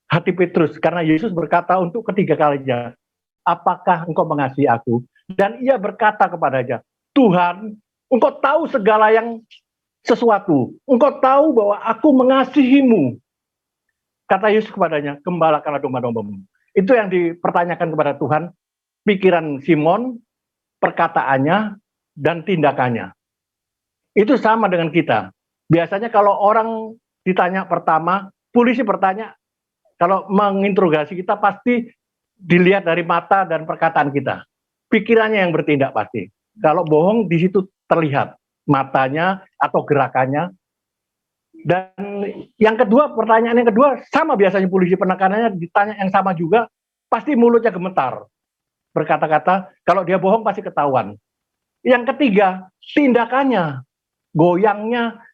Hati Petrus, karena Yesus berkata untuk ketiga kalinya, apakah engkau mengasihi aku? Dan ia berkata kepadanya, Tuhan, engkau tahu segala yang sesuatu. Engkau tahu bahwa aku mengasihimu. Kata Yesus kepadanya, gembalakanlah domba-dombamu. Itu yang dipertanyakan kepada Tuhan, pikiran Simon, perkataannya, dan tindakannya. Itu sama dengan kita. Biasanya kalau orang ditanya pertama, polisi bertanya, kalau menginterogasi kita pasti dilihat dari mata dan perkataan kita. Pikirannya yang bertindak pasti. Kalau bohong di situ terlihat matanya atau gerakannya. Dan yang kedua, pertanyaan yang kedua sama biasanya polisi penekanannya ditanya yang sama juga, pasti mulutnya gemetar. Berkata-kata, kalau dia bohong pasti ketahuan. Yang ketiga, tindakannya, goyangnya,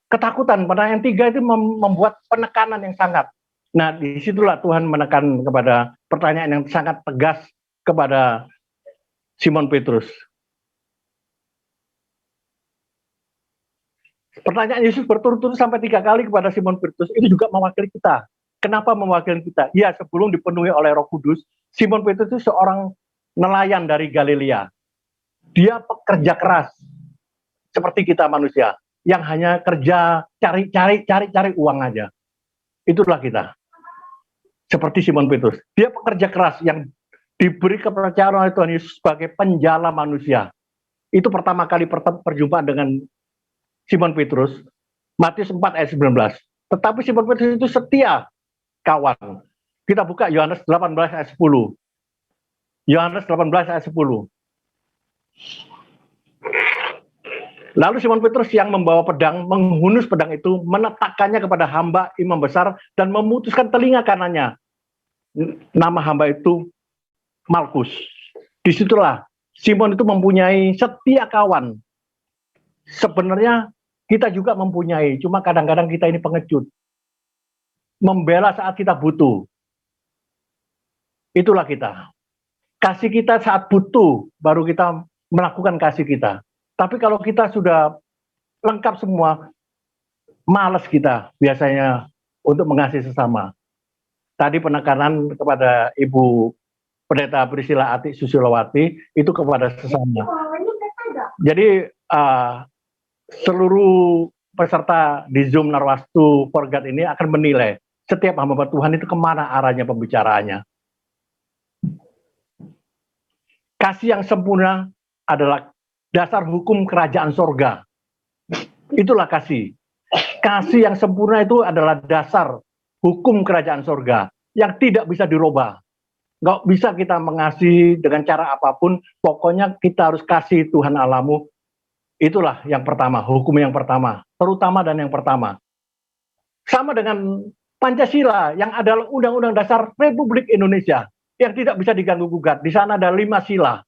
ketakutan. Pertanyaan yang tiga itu membuat penekanan yang sangat. Nah, disitulah Tuhan menekan kepada pertanyaan yang sangat tegas kepada Simon Petrus. Pertanyaan Yesus berturut-turut sampai 3 kali kepada Simon Petrus, itu juga mewakili kita. Kenapa mewakili kita? Ya, sebelum dipenuhi oleh Roh Kudus, Simon Petrus itu seorang nelayan dari Galilea. Dia pekerja keras, seperti kita manusia. yang hanya kerja cari uang aja. Itulah kita. Seperti Simon Petrus. Dia pekerja keras yang diberi kepercayaan oleh Tuhan Yesus sebagai penjala manusia. Itu pertama kali perjumpaan dengan Simon Petrus. Matius 4 ayat 19. Tetapi Simon Petrus itu setia kawan. Kita buka Yohanes 18 ayat 10. Yohanes 18 ayat 10. Lalu Simon Petrus yang membawa pedang, menghunus pedang itu, menetakkannya kepada hamba imam besar dan memutuskan telinga kanannya. Nama hamba itu Malkus. Disitulah Simon itu mempunyai setia kawan. Sebenarnya kita juga mempunyai, cuma kadang-kadang kita ini pengecut. Membela saat kita butuh. Itulah kita. Kasih kita saat butuh, baru kita melakukan kasih kita. Tapi kalau kita sudah lengkap semua, malas kita biasanya untuk mengasihi sesama. Tadi penekanan kepada Ibu Pendeta Priscilla Ati Susilowati itu kepada sesama. Jadi seluruh peserta di Zoom Narwastu for God ini akan menilai setiap hamba Tuhan itu kemana arahnya pembicaraannya. Kasih yang sempurna adalah dasar hukum kerajaan sorga. Itulah kasih. Kasih yang sempurna itu adalah dasar hukum kerajaan sorga yang tidak bisa dirubah. Nggak bisa kita mengasihi dengan cara apapun, pokoknya kita harus kasih Tuhan Allahmu. Itulah yang pertama, hukum yang pertama, terutama dan yang pertama. Sama dengan Pancasila yang adalah Undang-Undang Dasar Republik Indonesia yang tidak bisa diganggu-gugat. Di sana ada 5 sila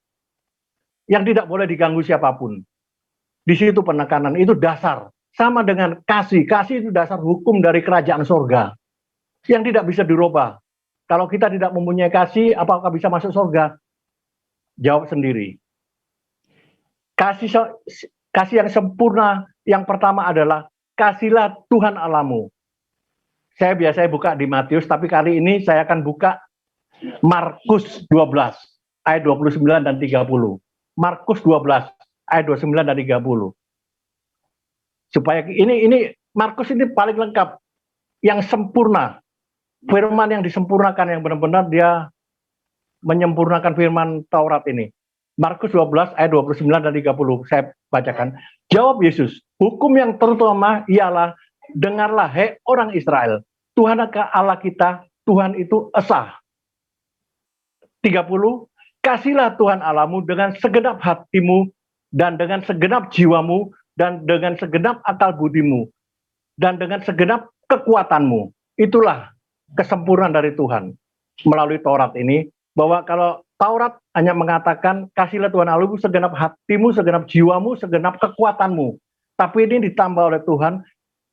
yang tidak boleh diganggu siapapun. Di situ penekanan, itu dasar. Sama dengan kasih. Kasih itu dasar hukum dari kerajaan sorga. Yang tidak bisa dirubah. Kalau kita tidak mempunyai kasih, apakah bisa masuk sorga? Jawab sendiri. Kasih yang sempurna, yang pertama adalah, kasihlah Tuhan Allahmu. Saya biasanya buka di Matius, tapi kali ini saya akan buka Markus 12, ayat 29 dan 30. Markus 12 ayat 29 dan 30. Supaya ini Markus ini paling lengkap, yang sempurna. Firman yang disempurnakan, yang benar-benar dia menyempurnakan firman Taurat ini. Markus 12 ayat 29 dan 30 saya bacakan. Jawab Yesus, hukum yang terutama ialah, dengarlah hai orang Israel, Tuhan Allah kita, Tuhan itu esa. 30, kasihlah Tuhan Allahmu dengan segenap hatimu, dan dengan segenap jiwamu, dan dengan segenap akal budimu, dan dengan segenap kekuatanmu. Itulah kesempurnaan dari Tuhan melalui Taurat ini, bahwa kalau Taurat hanya mengatakan kasihlah Tuhan Allahmu segenap hatimu, segenap jiwamu, segenap kekuatanmu. Tapi ini ditambah oleh Tuhan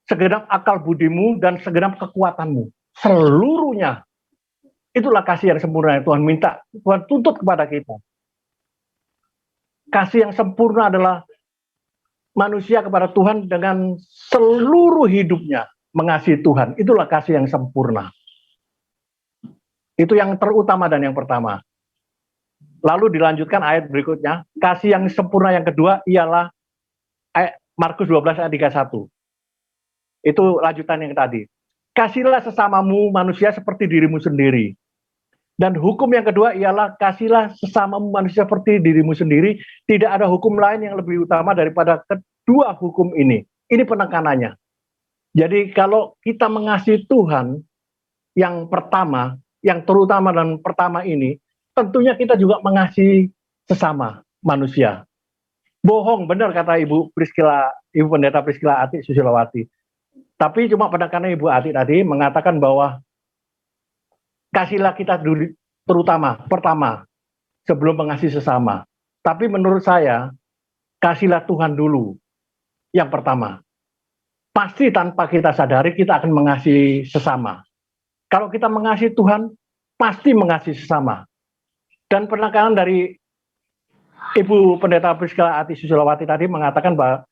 segenap akal budimu dan segenap kekuatanmu. Seluruhnya. Itulah kasih yang sempurna yang Tuhan minta, Tuhan tuntut kepada kita. Kasih yang sempurna adalah manusia kepada Tuhan dengan seluruh hidupnya mengasihi Tuhan. Itulah kasih yang sempurna. Itu yang terutama dan yang pertama. Lalu dilanjutkan ayat berikutnya, kasih yang sempurna yang kedua ialah Markus 12 ayat 31. Itu lanjutan yang tadi. Kasihlah sesamamu manusia seperti dirimu sendiri. Dan hukum yang kedua ialah kasihlah sesamamu manusia seperti dirimu sendiri. Tidak ada hukum lain yang lebih utama daripada kedua hukum ini. Ini penekanannya. Jadi kalau kita mengasihi Tuhan yang pertama, yang terutama dan pertama ini, tentunya kita juga mengasihi sesama manusia. Bohong, benar kata Ibu Pendeta Priscilla Ati Susilowati. Tapi cuma penekanan Ibu Ati tadi mengatakan bahwa kasihlah kita dulu, terutama, pertama, sebelum mengasihi sesama. Tapi menurut saya, kasihlah Tuhan dulu, yang pertama. Pasti tanpa kita sadari, kita akan mengasihi sesama. Kalau kita mengasihi Tuhan, pasti mengasihi sesama. Dan penekanan dari Ibu Pendeta Priscilla Ati Susilowati tadi mengatakan bahwa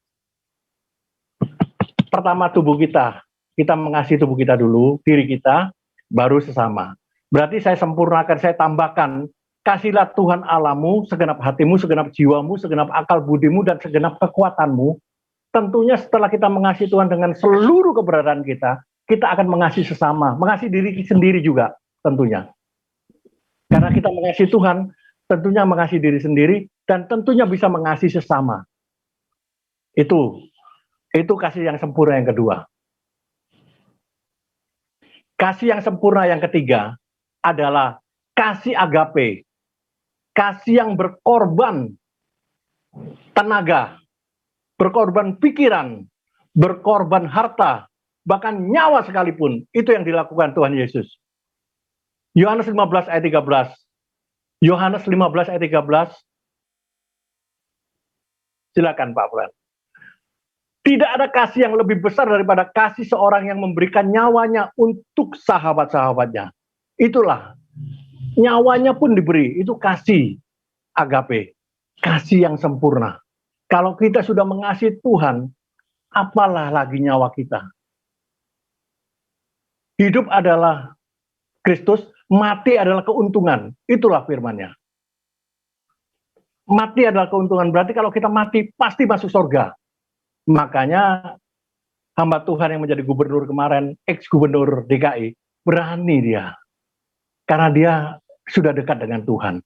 pertama tubuh kita mengasihi tubuh kita dulu, diri kita, baru sesama. Berarti saya sempurnakan, saya tambahkan, kasihlah Tuhan Allahmu, segenap hatimu, segenap jiwamu, segenap akal budimu, dan segenap kekuatanmu. tentunya setelah kita mengasihi Tuhan dengan seluruh keberadaan kita, kita akan mengasihi sesama, mengasihi diri sendiri juga tentunya. Karena kita mengasihi Tuhan, tentunya mengasihi diri sendiri, dan tentunya bisa mengasihi sesama. Itu kasih yang sempurna yang kedua. Kasih yang sempurna yang ketiga adalah kasih agape. Kasih yang berkorban tenaga, berkorban pikiran, berkorban harta, bahkan nyawa sekalipun. Itu yang dilakukan Tuhan Yesus. Yohanes 15 ayat 13. Yohanes 15 ayat 13. Silakan Pak Fran. Tidak ada kasih yang lebih besar daripada kasih seorang yang memberikan nyawanya untuk sahabat-sahabatnya. Itulah, nyawanya pun diberi. Itu kasih agape, kasih yang sempurna. Kalau kita sudah mengasihi Tuhan, apalah lagi nyawa kita. Hidup adalah Kristus, mati adalah keuntungan. Itulah firman-Nya. Mati adalah keuntungan, berarti kalau kita mati pasti masuk surga. Makanya hamba Tuhan yang menjadi gubernur kemarin, ex-gubernur DKI, berani dia. Karena dia sudah dekat dengan Tuhan.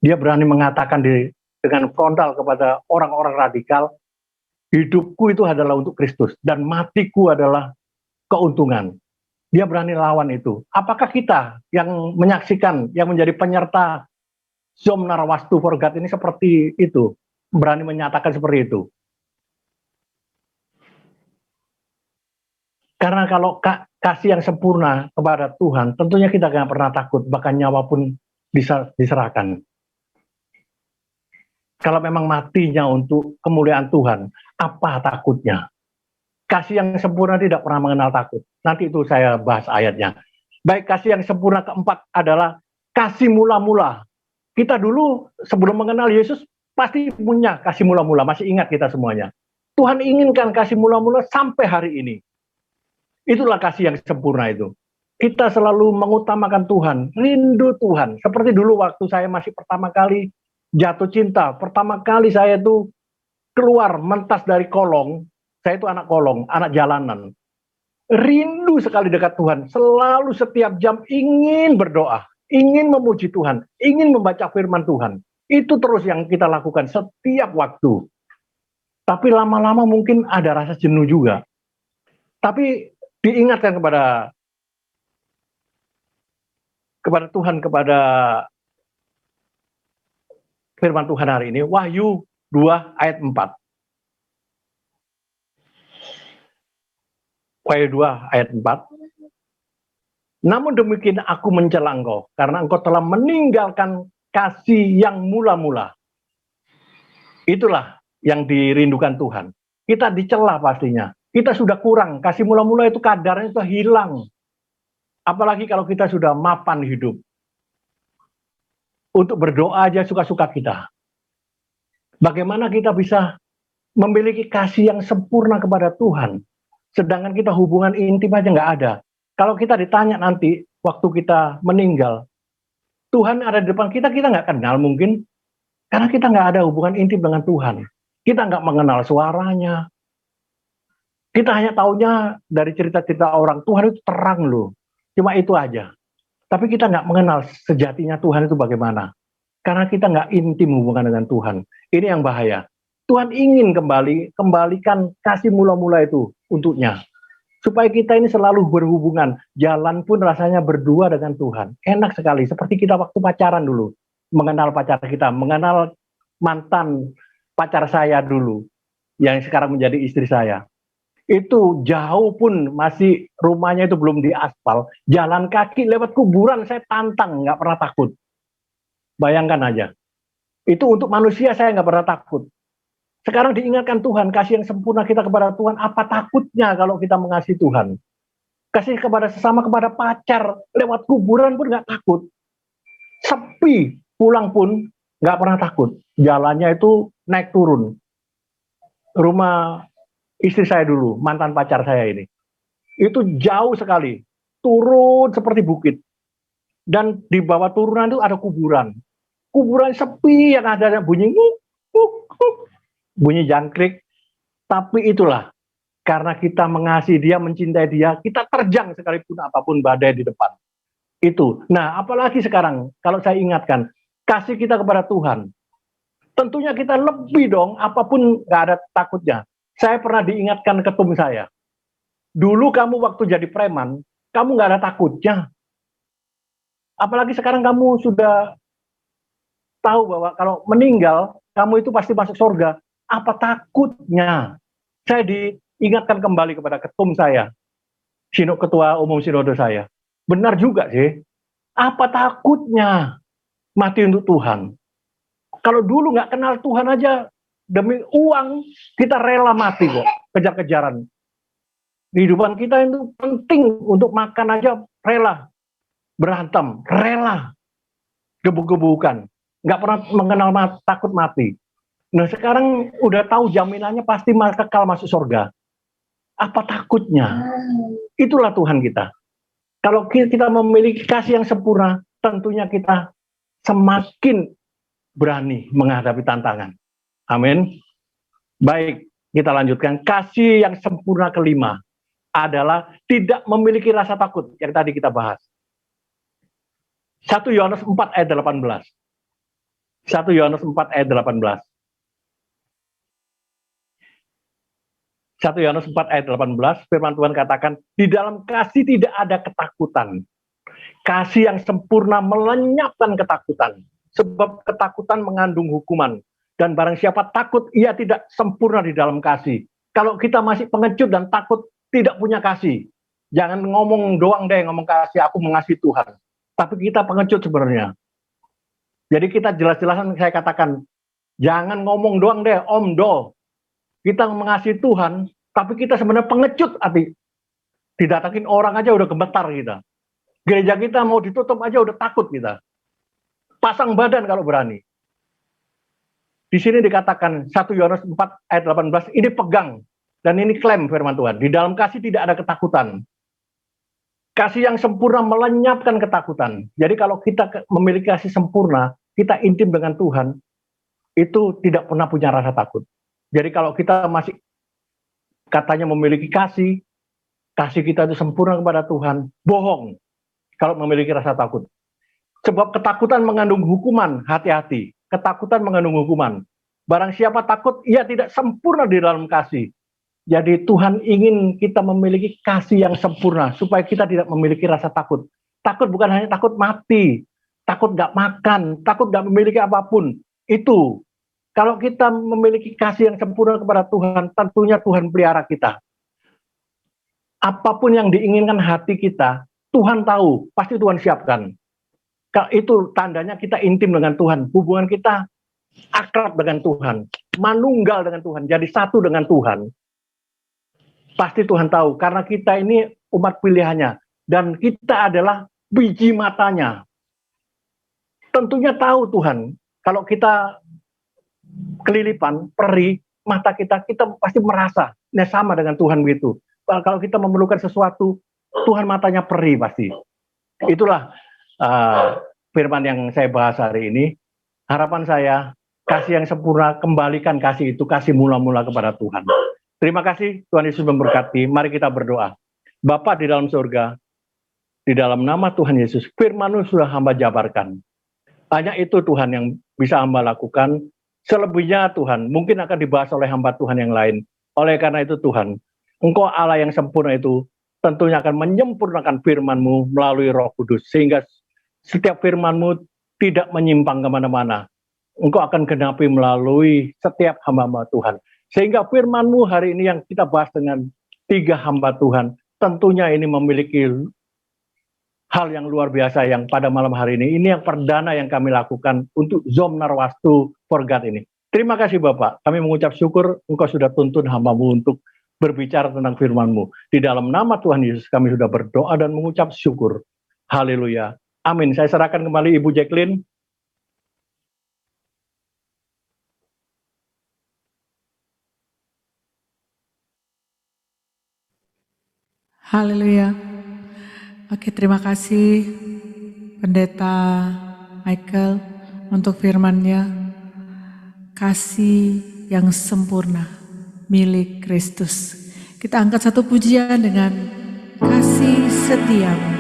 Dia berani mengatakan dengan frontal kepada orang-orang radikal, hidupku itu adalah untuk Kristus, dan matiku adalah keuntungan. Dia berani lawan itu. Apakah kita yang menyaksikan, yang menjadi penyerta Zom Narawastu for God ini seperti itu? Berani menyatakan seperti itu. Karena kalau kasih yang sempurna kepada Tuhan, tentunya kita tidak pernah takut, bahkan nyawa pun diserahkan. Kalau memang matinya untuk kemuliaan Tuhan, apa takutnya? Kasih yang sempurna tidak pernah mengenal takut. Nanti itu saya bahas ayatnya. Baik, kasih yang sempurna keempat adalah kasih mula-mula. Kita dulu sebelum mengenal Yesus, pasti punya kasih mula-mula, masih ingat kita semuanya. Tuhan inginkan kasih mula-mula sampai hari ini. Itulah kasih yang sempurna itu. Kita selalu mengutamakan Tuhan, rindu Tuhan. Seperti dulu waktu saya masih pertama kali jatuh cinta. Pertama kali saya itu keluar mentas dari kolong. Saya itu anak kolong, anak jalanan. Rindu sekali dekat Tuhan. Selalu setiap jam ingin berdoa, ingin memuji Tuhan, ingin membaca firman Tuhan. Itu terus yang kita lakukan setiap waktu. Tapi lama-lama mungkin ada rasa jenuh juga. Tapi diingatkan kepada Tuhan, kepada firman Tuhan hari ini, Wahyu 2 ayat 4. Wahyu 2 ayat 4. Namun demikian aku mencela engkau, karena engkau telah meninggalkan kasih yang mula-mula. Itulah yang dirindukan Tuhan. Kita dicela pastinya. Kita sudah kurang, kasih mula-mula itu kadarnya itu hilang. Apalagi kalau kita sudah mapan hidup. Untuk berdoa aja suka-suka kita. Bagaimana kita bisa memiliki kasih yang sempurna kepada Tuhan, sedangkan kita hubungan intim aja nggak ada. Kalau kita ditanya nanti, waktu kita meninggal, Tuhan ada di depan kita, kita nggak kenal mungkin, karena kita nggak ada hubungan intim dengan Tuhan. Kita nggak mengenal suaranya. Kita hanya taunya dari cerita-cerita orang, Tuhan itu terang loh. Cuma itu aja. Tapi kita nggak mengenal sejatinya Tuhan itu bagaimana. Karena kita nggak intim hubungan dengan Tuhan. Ini yang bahaya. Tuhan ingin kembalikan kasih mula-mula itu untuknya. Supaya kita ini selalu berhubungan. Jalan pun rasanya berdua dengan Tuhan. Enak sekali. Seperti kita waktu pacaran dulu. Mengenal pacar kita. Mengenal mantan pacar saya dulu. Yang sekarang menjadi istri saya. Itu jauh pun masih rumahnya itu belum diaspal, jalan kaki lewat kuburan saya tantang, nggak pernah takut. Bayangkan aja. Itu untuk manusia saya nggak pernah takut. Sekarang diingatkan Tuhan, kasih yang sempurna kita kepada Tuhan, apa takutnya kalau kita mengasihi Tuhan? Kasih kepada sesama, kepada pacar, lewat kuburan pun nggak takut. Sepi, pulang pun nggak pernah takut. Jalannya itu naik turun. Rumah istri saya dulu, mantan pacar saya ini. Itu jauh sekali. Turun seperti bukit. Dan di bawah turunan itu ada kuburan. Kuburan sepi yang ada bunyi bunyi jangkrik. Tapi itulah, karena kita mengasihi dia, mencintai dia, kita terjang sekalipun apapun badai di depan. Itu. Nah, apalagi sekarang, kalau saya ingatkan, kasih kita kepada Tuhan. Tentunya kita lebih dong, apapun nggak ada takutnya. Saya pernah diingatkan ketum saya. Dulu kamu waktu jadi preman, kamu nggak ada takutnya. Apalagi sekarang kamu sudah tahu bahwa kalau meninggal, kamu itu pasti masuk surga. Apa takutnya? Saya diingatkan kembali kepada ketum saya, ketua umum sinode saya. Benar juga sih. Apa takutnya mati untuk Tuhan? Kalau dulu nggak kenal Tuhan aja, demi uang kita rela mati kok, kejar-kejaran. Kehidupan kita itu penting, untuk makan aja rela, berantem, rela, gebuk-gebukan. Nggak pernah mengenal takut mati. Nah sekarang udah tahu jaminannya pasti kekal masuk surga. Apa takutnya? Itulah Tuhan kita. Kalau kita memiliki kasih yang sempurna, tentunya kita semakin berani menghadapi tantangan. Amin. Baik, kita lanjutkan. Kasih yang sempurna kelima adalah tidak memiliki rasa takut, yang tadi kita bahas. 1 Yohanes 4 ayat 18. 1 Yohanes 4 ayat 18. 1 Yohanes 4 ayat 18, firman Tuhan katakan, di dalam kasih tidak ada ketakutan. Kasih yang sempurna melenyapkan ketakutan. Sebab ketakutan mengandung hukuman. Dan barang siapa takut, ia tidak sempurna di dalam kasih. Kalau kita masih pengecut dan takut, tidak punya kasih. Jangan ngomong doang deh, ngomong kasih, aku mengasihi Tuhan. Tapi kita pengecut sebenarnya. Jadi kita jelas-jelasan saya katakan, jangan ngomong doang deh, omdo. Kita mengasihi Tuhan, tapi kita sebenarnya pengecut hati. Didatangin orang aja udah gemetar kita. Gereja kita mau ditutup aja udah takut kita. Pasang badan kalau berani. Di sini dikatakan 1 Yohanes 4 ayat 18, ini pegang. Dan ini klaim firman Tuhan. Di dalam kasih tidak ada ketakutan. Kasih yang sempurna melenyapkan ketakutan. Jadi kalau kita memiliki kasih sempurna, kita intim dengan Tuhan, itu tidak pernah punya rasa takut. Jadi kalau kita masih katanya memiliki kasih kita itu sempurna kepada Tuhan, bohong kalau memiliki rasa takut. Sebab ketakutan mengandung hukuman, hati-hati. Ketakutan mengandung hukuman. Barang siapa takut, ia tidak sempurna di dalam kasih. Jadi Tuhan ingin kita memiliki kasih yang sempurna, supaya kita tidak memiliki rasa takut. Takut bukan hanya takut mati, takut gak makan, takut gak memiliki apapun. Itu. Kalau kita memiliki kasih yang sempurna kepada Tuhan, tentunya Tuhan pelihara kita. Apapun yang diinginkan hati kita, Tuhan tahu, pasti Tuhan siapkan. Itu tandanya kita intim dengan Tuhan. Hubungan kita akrab dengan Tuhan. Manunggal dengan Tuhan, jadi satu dengan Tuhan. Pasti Tuhan tahu, karena kita ini umat pilihannya. Dan kita adalah biji matanya. Tentunya tahu Tuhan, kalau kita kelilipan, perih, mata kita pasti merasa sama dengan Tuhan begitu. Kalau kita memerlukan sesuatu, Tuhan matanya perih pasti. Itulah firman yang saya bahas hari ini. Harapan saya, kasih yang sempurna, kembalikan kasih itu, kasih mula-mula kepada Tuhan. Terima kasih, Tuhan Yesus memberkati. Mari kita berdoa. Bapa di dalam surga, di dalam nama Tuhan Yesus, firman-Mu sudah hamba jabarkan. Hanya itu Tuhan yang bisa hamba lakukan. Selebihnya Tuhan, mungkin akan dibahas oleh hamba Tuhan yang lain. Oleh karena itu Tuhan, Engkau Allah yang sempurna itu, tentunya akan menyempurnakan firman-Mu melalui Roh Kudus. Sehingga setiap firman-Mu tidak menyimpang kemana-mana. Engkau akan genapi melalui setiap hamba-hamba Tuhan. Sehingga firman-Mu hari ini yang kita bahas dengan 3 hamba Tuhan, tentunya ini memiliki hal yang luar biasa yang pada malam hari ini yang perdana yang kami lakukan untuk Zoom Narwastu for God ini. Terima kasih Bapak, kami mengucap syukur Engkau sudah tuntun hamba-Mu untuk berbicara tentang firman-Mu. Di dalam nama Tuhan Yesus kami sudah berdoa dan mengucap syukur. Haleluya. Amin. Saya serahkan kembali Ibu Jacqueline. Haleluya. Oke, terima kasih Pendeta Michael untuk firman-Nya. Kasih yang sempurna milik Kristus. Kita angkat satu pujian dengan kasih setiamu.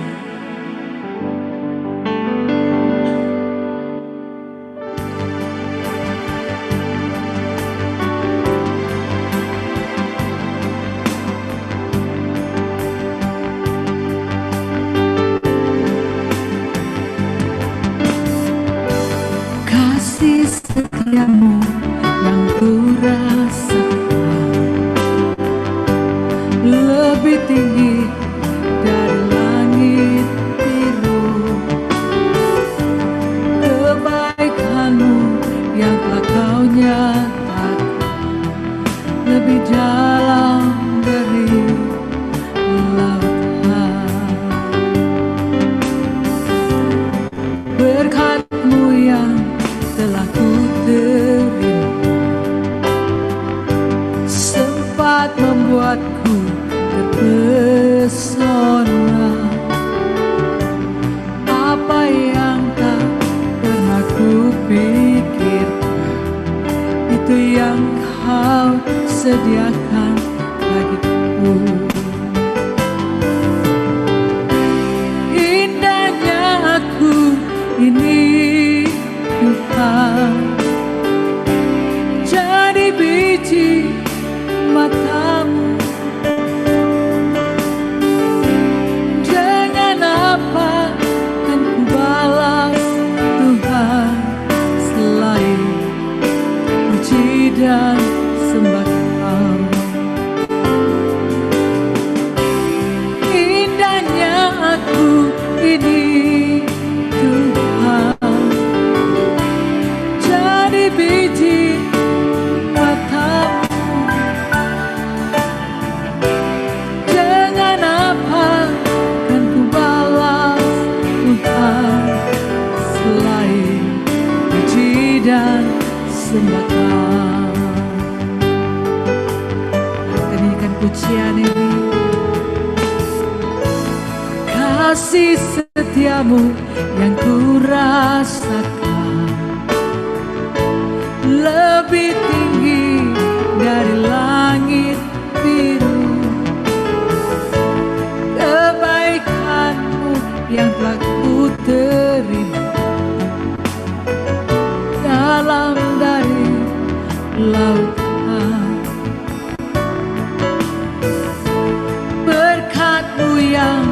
Kasih setiamu yang ku rasakan lebih tinggi dari langit biru. Kebaikanmu yang telah kau nyatakan lebih dalam dari lautan. Berkat-Mu yang telah ku terima sempat membuatku terpesona. Apa yang tak pernah ku pikirkan, itu yang kau sediakan bagiku. Indahnya aku ini Tuhan, jadi biji matamu. Dengan apa kan ku balas Tuhan selain puji dan sembah Kau. Indahnya aku ini Tuhan, jadi biji matamu. Dengan apa kan ku balas Tuhan selain puji dan sembah Kau. Kita nyanyikan pujian ini. Kasih setiamu yang ku rasakan lebih tinggi dari langit biru. Kebaikan-Mu yang telah ku terima dalam dari lautan. Berkat-Mu yang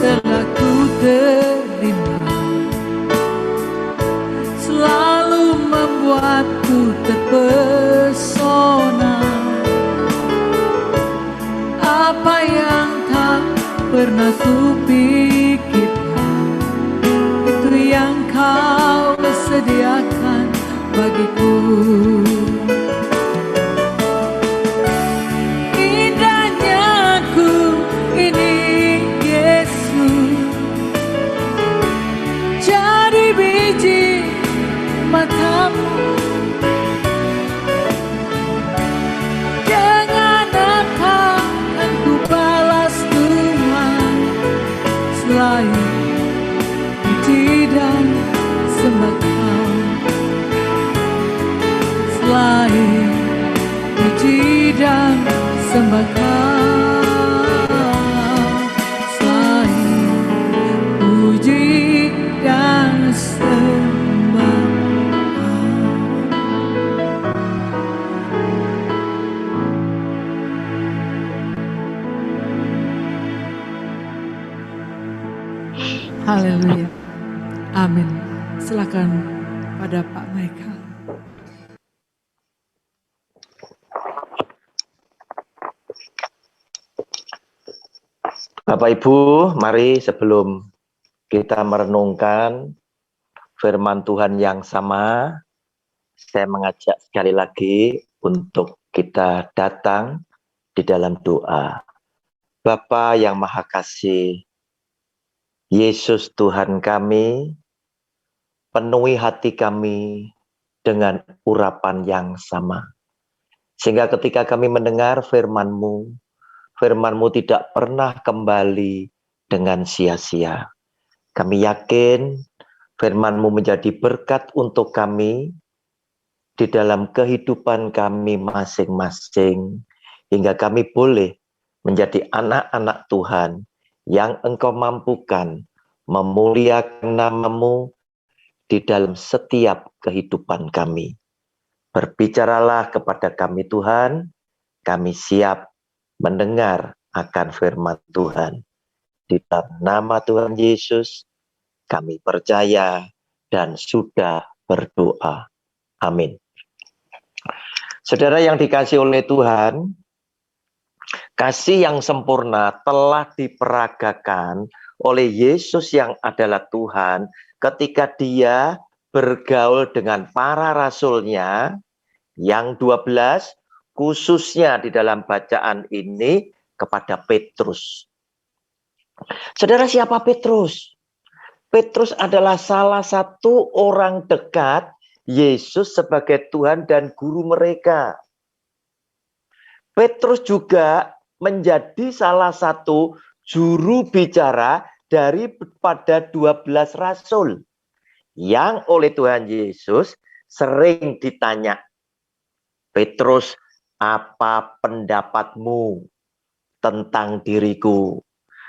telah ku terima selalu membuatku terpesona. Apa yang tak pernah ku pikirkan, itu yang Kau sediakan bagiku. Indahnya aku ini Yesus, jadi biji matamu. Dengan apa kan ku balas Tuhan selain puji dan sembah Kau. Selain puji dan sembah Kau. Selain puji dan sembah Kau. Haleluya. Amin. Silakan pada Pak Michael. Bapak Ibu, mari sebelum kita merenungkan firman Tuhan yang sama, saya mengajak sekali lagi untuk kita datang di dalam doa. Bapa yang Maha Kasih, Yesus Tuhan kami, penuhi hati kami dengan urapan yang sama. Sehingga ketika kami mendengar firman-Mu, firman-Mu tidak pernah kembali dengan sia-sia. Kami yakin firman-Mu menjadi berkat untuk kami di dalam kehidupan kami masing-masing, hingga kami boleh menjadi anak-anak Tuhan yang Engkau mampukan memuliakan nama-Mu di dalam setiap kehidupan kami. Berbicaralah kepada kami Tuhan, kami siap mendengar akan firman Tuhan. Di dalam nama Tuhan Yesus, kami percaya dan sudah berdoa. Amin. Saudara yang dikasihi oleh Tuhan, kasih yang sempurna telah diperagakan oleh Yesus yang adalah Tuhan ketika Dia bergaul dengan para rasulnya yang 12, khususnya di dalam bacaan ini kepada Petrus. Saudara, siapa Petrus? Petrus adalah salah satu orang dekat Yesus sebagai Tuhan dan guru mereka. Petrus juga menjadi salah satu juru bicara daripada 12 rasul yang oleh Tuhan Yesus sering ditanya, Petrus, apa pendapatmu tentang diriku?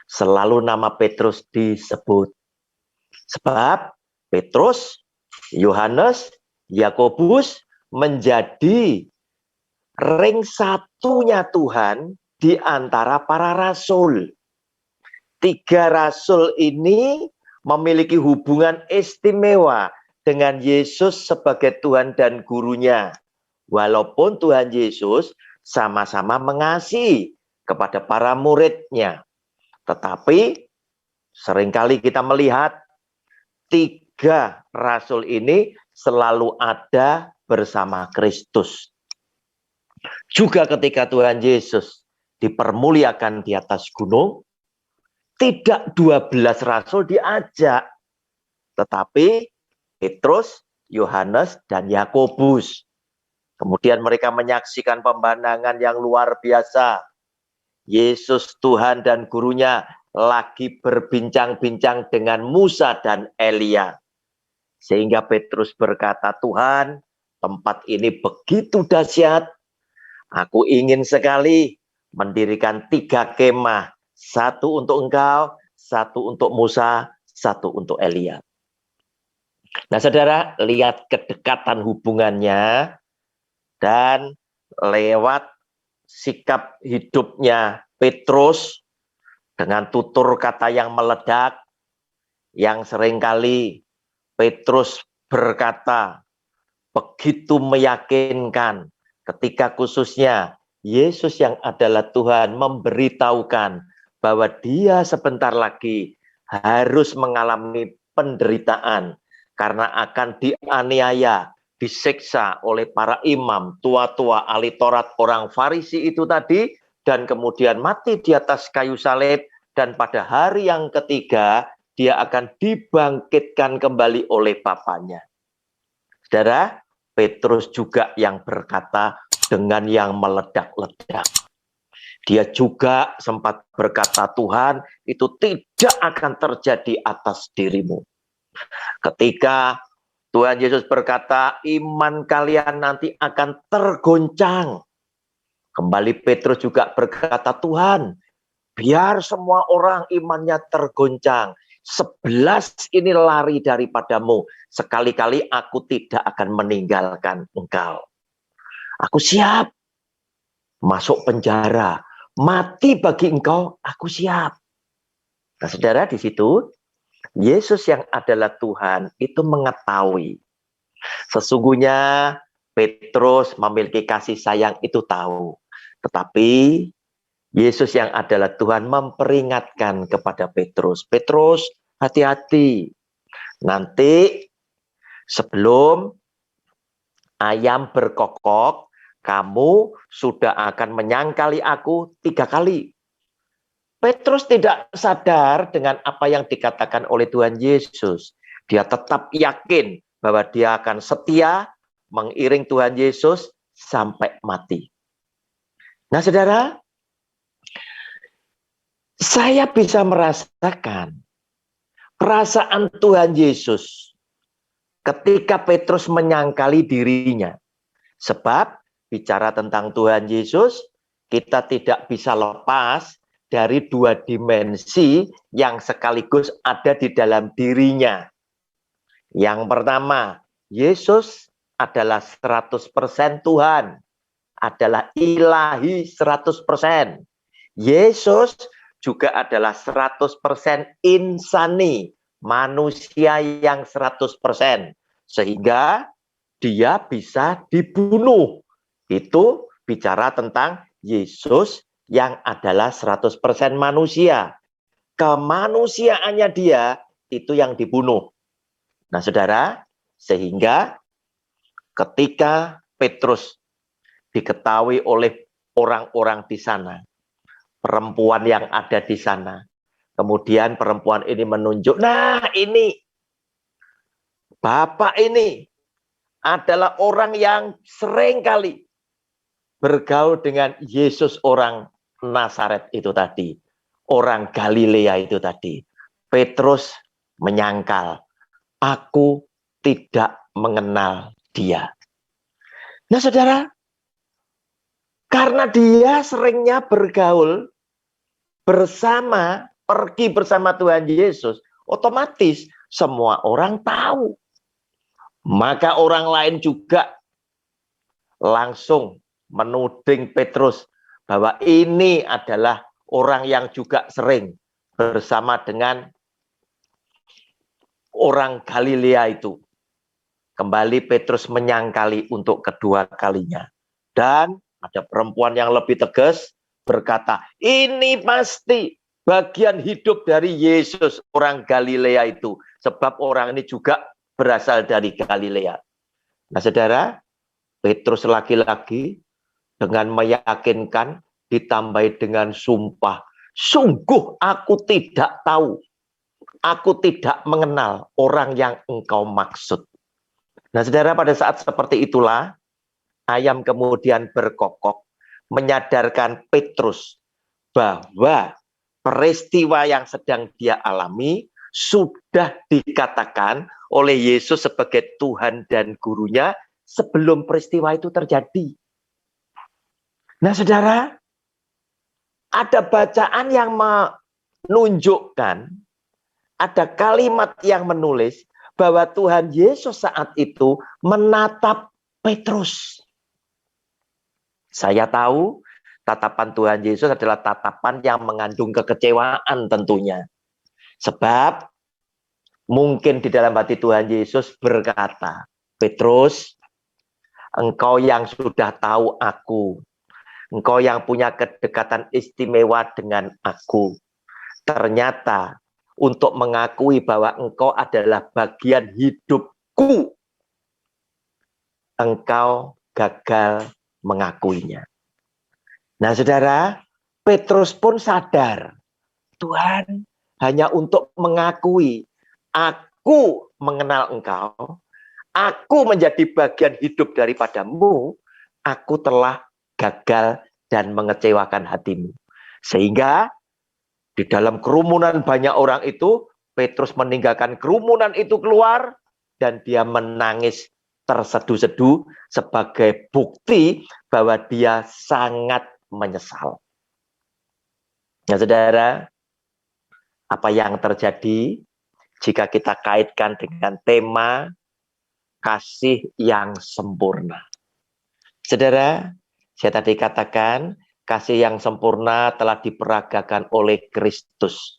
Selalu nama Petrus disebut. Sebab Petrus, Yohanes, Yakobus menjadi ring satunya Tuhan di antara para rasul. 3 rasul ini memiliki hubungan istimewa dengan Yesus sebagai Tuhan dan gurunya. Walaupun Tuhan Yesus sama-sama mengasihi kepada para muridnya. Tetapi seringkali kita melihat 3 rasul ini selalu ada bersama Kristus. Juga ketika Tuhan Yesus dipermuliakan di atas gunung, tidak 12 rasul diajak, tetapi Petrus, Yohanes, dan Yakobus. Kemudian mereka menyaksikan pemandangan yang luar biasa. Yesus Tuhan dan gurunya lagi berbincang-bincang dengan Musa dan Elia. Sehingga Petrus berkata, Tuhan, tempat ini begitu dahsyat. Aku ingin sekali mendirikan 3 kemah. 1 untuk engkau, 1 untuk Musa, 1 untuk Elia. Nah saudara, lihat kedekatan hubungannya dan lewat sikap hidupnya Petrus dengan tutur kata yang meledak, yang seringkali Petrus berkata begitu meyakinkan ketika khususnya Yesus yang adalah Tuhan memberitahukan bahwa dia sebentar lagi harus mengalami penderitaan karena akan dianiaya, disiksa oleh para imam, tua-tua, ahli Taurat, orang Farisi itu tadi, dan kemudian mati di atas kayu salib, dan pada hari yang ketiga dia akan dibangkitkan kembali oleh Bapaknya. Saudara, Petrus juga yang berkata dengan yang meledak-ledak. Dia juga sempat berkata, Tuhan, itu tidak akan terjadi atas dirimu. Ketika Tuhan Yesus berkata, iman kalian nanti akan tergoncang. Kembali Petrus juga berkata, Tuhan, biar semua orang imannya tergoncang. 11 ini lari daripadamu. Sekali-kali aku tidak akan meninggalkan engkau. Aku siap masuk penjara. Mati bagi engkau, aku siap. Nah saudara, di situ Yesus yang adalah Tuhan itu mengetahui sesungguhnya Petrus memiliki kasih sayang itu tahu. Tetapi Yesus yang adalah Tuhan memperingatkan kepada Petrus, Petrus hati-hati. Nanti sebelum ayam berkokok, kamu sudah akan menyangkali aku 3 kali. Petrus tidak sadar dengan apa yang dikatakan oleh Tuhan Yesus. Dia tetap yakin bahwa dia akan setia mengiring Tuhan Yesus sampai mati. Nah saudara, saya bisa merasakan perasaan Tuhan Yesus ketika Petrus menyangkali dirinya. Sebab bicara tentang Tuhan Yesus, kita tidak bisa lepas dari dua dimensi yang sekaligus ada di dalam dirinya. Yang pertama, Yesus adalah 100% Tuhan, adalah ilahi 100%. Yesus juga adalah 100% insani, manusia yang 100%. Sehingga dia bisa dibunuh. Itu bicara tentang Yesus yang adalah 100% manusia. Kemanusiaannya dia itu yang dibunuh. Nah, saudara, sehingga ketika Petrus diketahui oleh orang-orang di sana, perempuan yang ada di sana, kemudian perempuan ini menunjuk, nah ini, Bapak ini adalah orang yang sering kali bergaul dengan Yesus orang Nazaret itu tadi, orang Galilea itu tadi. Petrus menyangkal, aku tidak mengenal dia. Nah, saudara, karena dia seringnya bergaul bersama, pergi bersama Tuhan Yesus, otomatis semua orang tahu. Maka orang lain juga langsung menuding Petrus bahwa ini adalah orang yang juga sering bersama dengan orang Galilea itu. Kembali Petrus menyangkali untuk kedua kalinya. Dan ada perempuan yang lebih tegas berkata, ini pasti bagian hidup dari Yesus orang Galilea itu. Sebab orang ini juga berasal dari Galilea. Nah, saudara, Petrus lagi-lagi dengan meyakinkan ditambahi dengan sumpah. Sungguh aku tidak tahu. Aku tidak mengenal orang yang engkau maksud. Nah, saudara, pada saat seperti itulah ayam kemudian berkokok menyadarkan Petrus bahwa peristiwa yang sedang dia alami sudah dikatakan oleh Yesus sebagai Tuhan dan gurunya sebelum peristiwa itu terjadi. Nah, saudara, ada bacaan yang menunjukkan, ada kalimat yang menulis bahwa Tuhan Yesus saat itu menatap Petrus. Saya tahu tatapan Tuhan Yesus adalah tatapan yang mengandung kekecewaan tentunya. Sebab mungkin di dalam hati Tuhan Yesus berkata, Petrus, engkau yang sudah tahu aku, engkau yang punya kedekatan istimewa dengan aku, ternyata untuk mengakui bahwa engkau adalah bagian hidupku, engkau gagal mengakuinya. Nah, saudara, Petrus pun sadar, Tuhan hanya untuk mengakui, aku mengenal engkau, aku menjadi bagian hidup daripadamu, aku telah gagal dan mengecewakan hatimu. Sehingga di dalam kerumunan banyak orang itu, Petrus meninggalkan kerumunan itu keluar, dan dia menangis terseduh-seduh sebagai bukti bahwa dia sangat menyesal. Nah, saudara, apa yang terjadi jika kita kaitkan dengan tema kasih yang sempurna? Saudara, saya tadi katakan, kasih yang sempurna telah diperagakan oleh Kristus.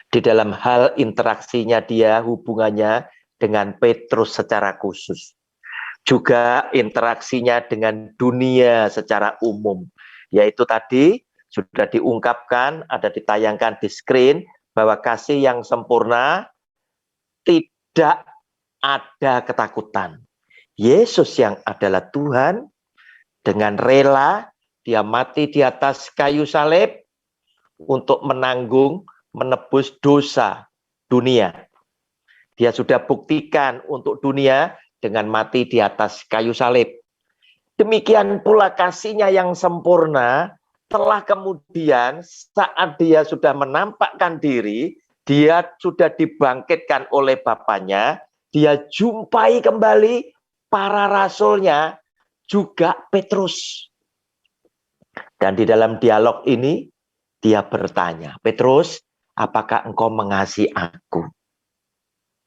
Di dalam hal interaksinya dia, hubungannya dengan Petrus secara khusus. Juga interaksinya dengan dunia secara umum. Yaitu tadi sudah diungkapkan, ada ditayangkan di screen, bahwa kasih yang sempurna tidak ada ketakutan. Yesus yang adalah Tuhan, dengan rela dia mati di atas kayu salib untuk menebus dosa dunia. Dia sudah buktikan untuk dunia dengan mati di atas kayu salib. Demikian pula kasihnya yang sempurna telah kemudian saat dia sudah menampakkan diri, dia sudah dibangkitkan oleh Bapaknya, dia jumpai kembali para rasulnya, juga Petrus. Dan di dalam dialog ini, dia bertanya, Petrus, apakah engkau mengasihi aku?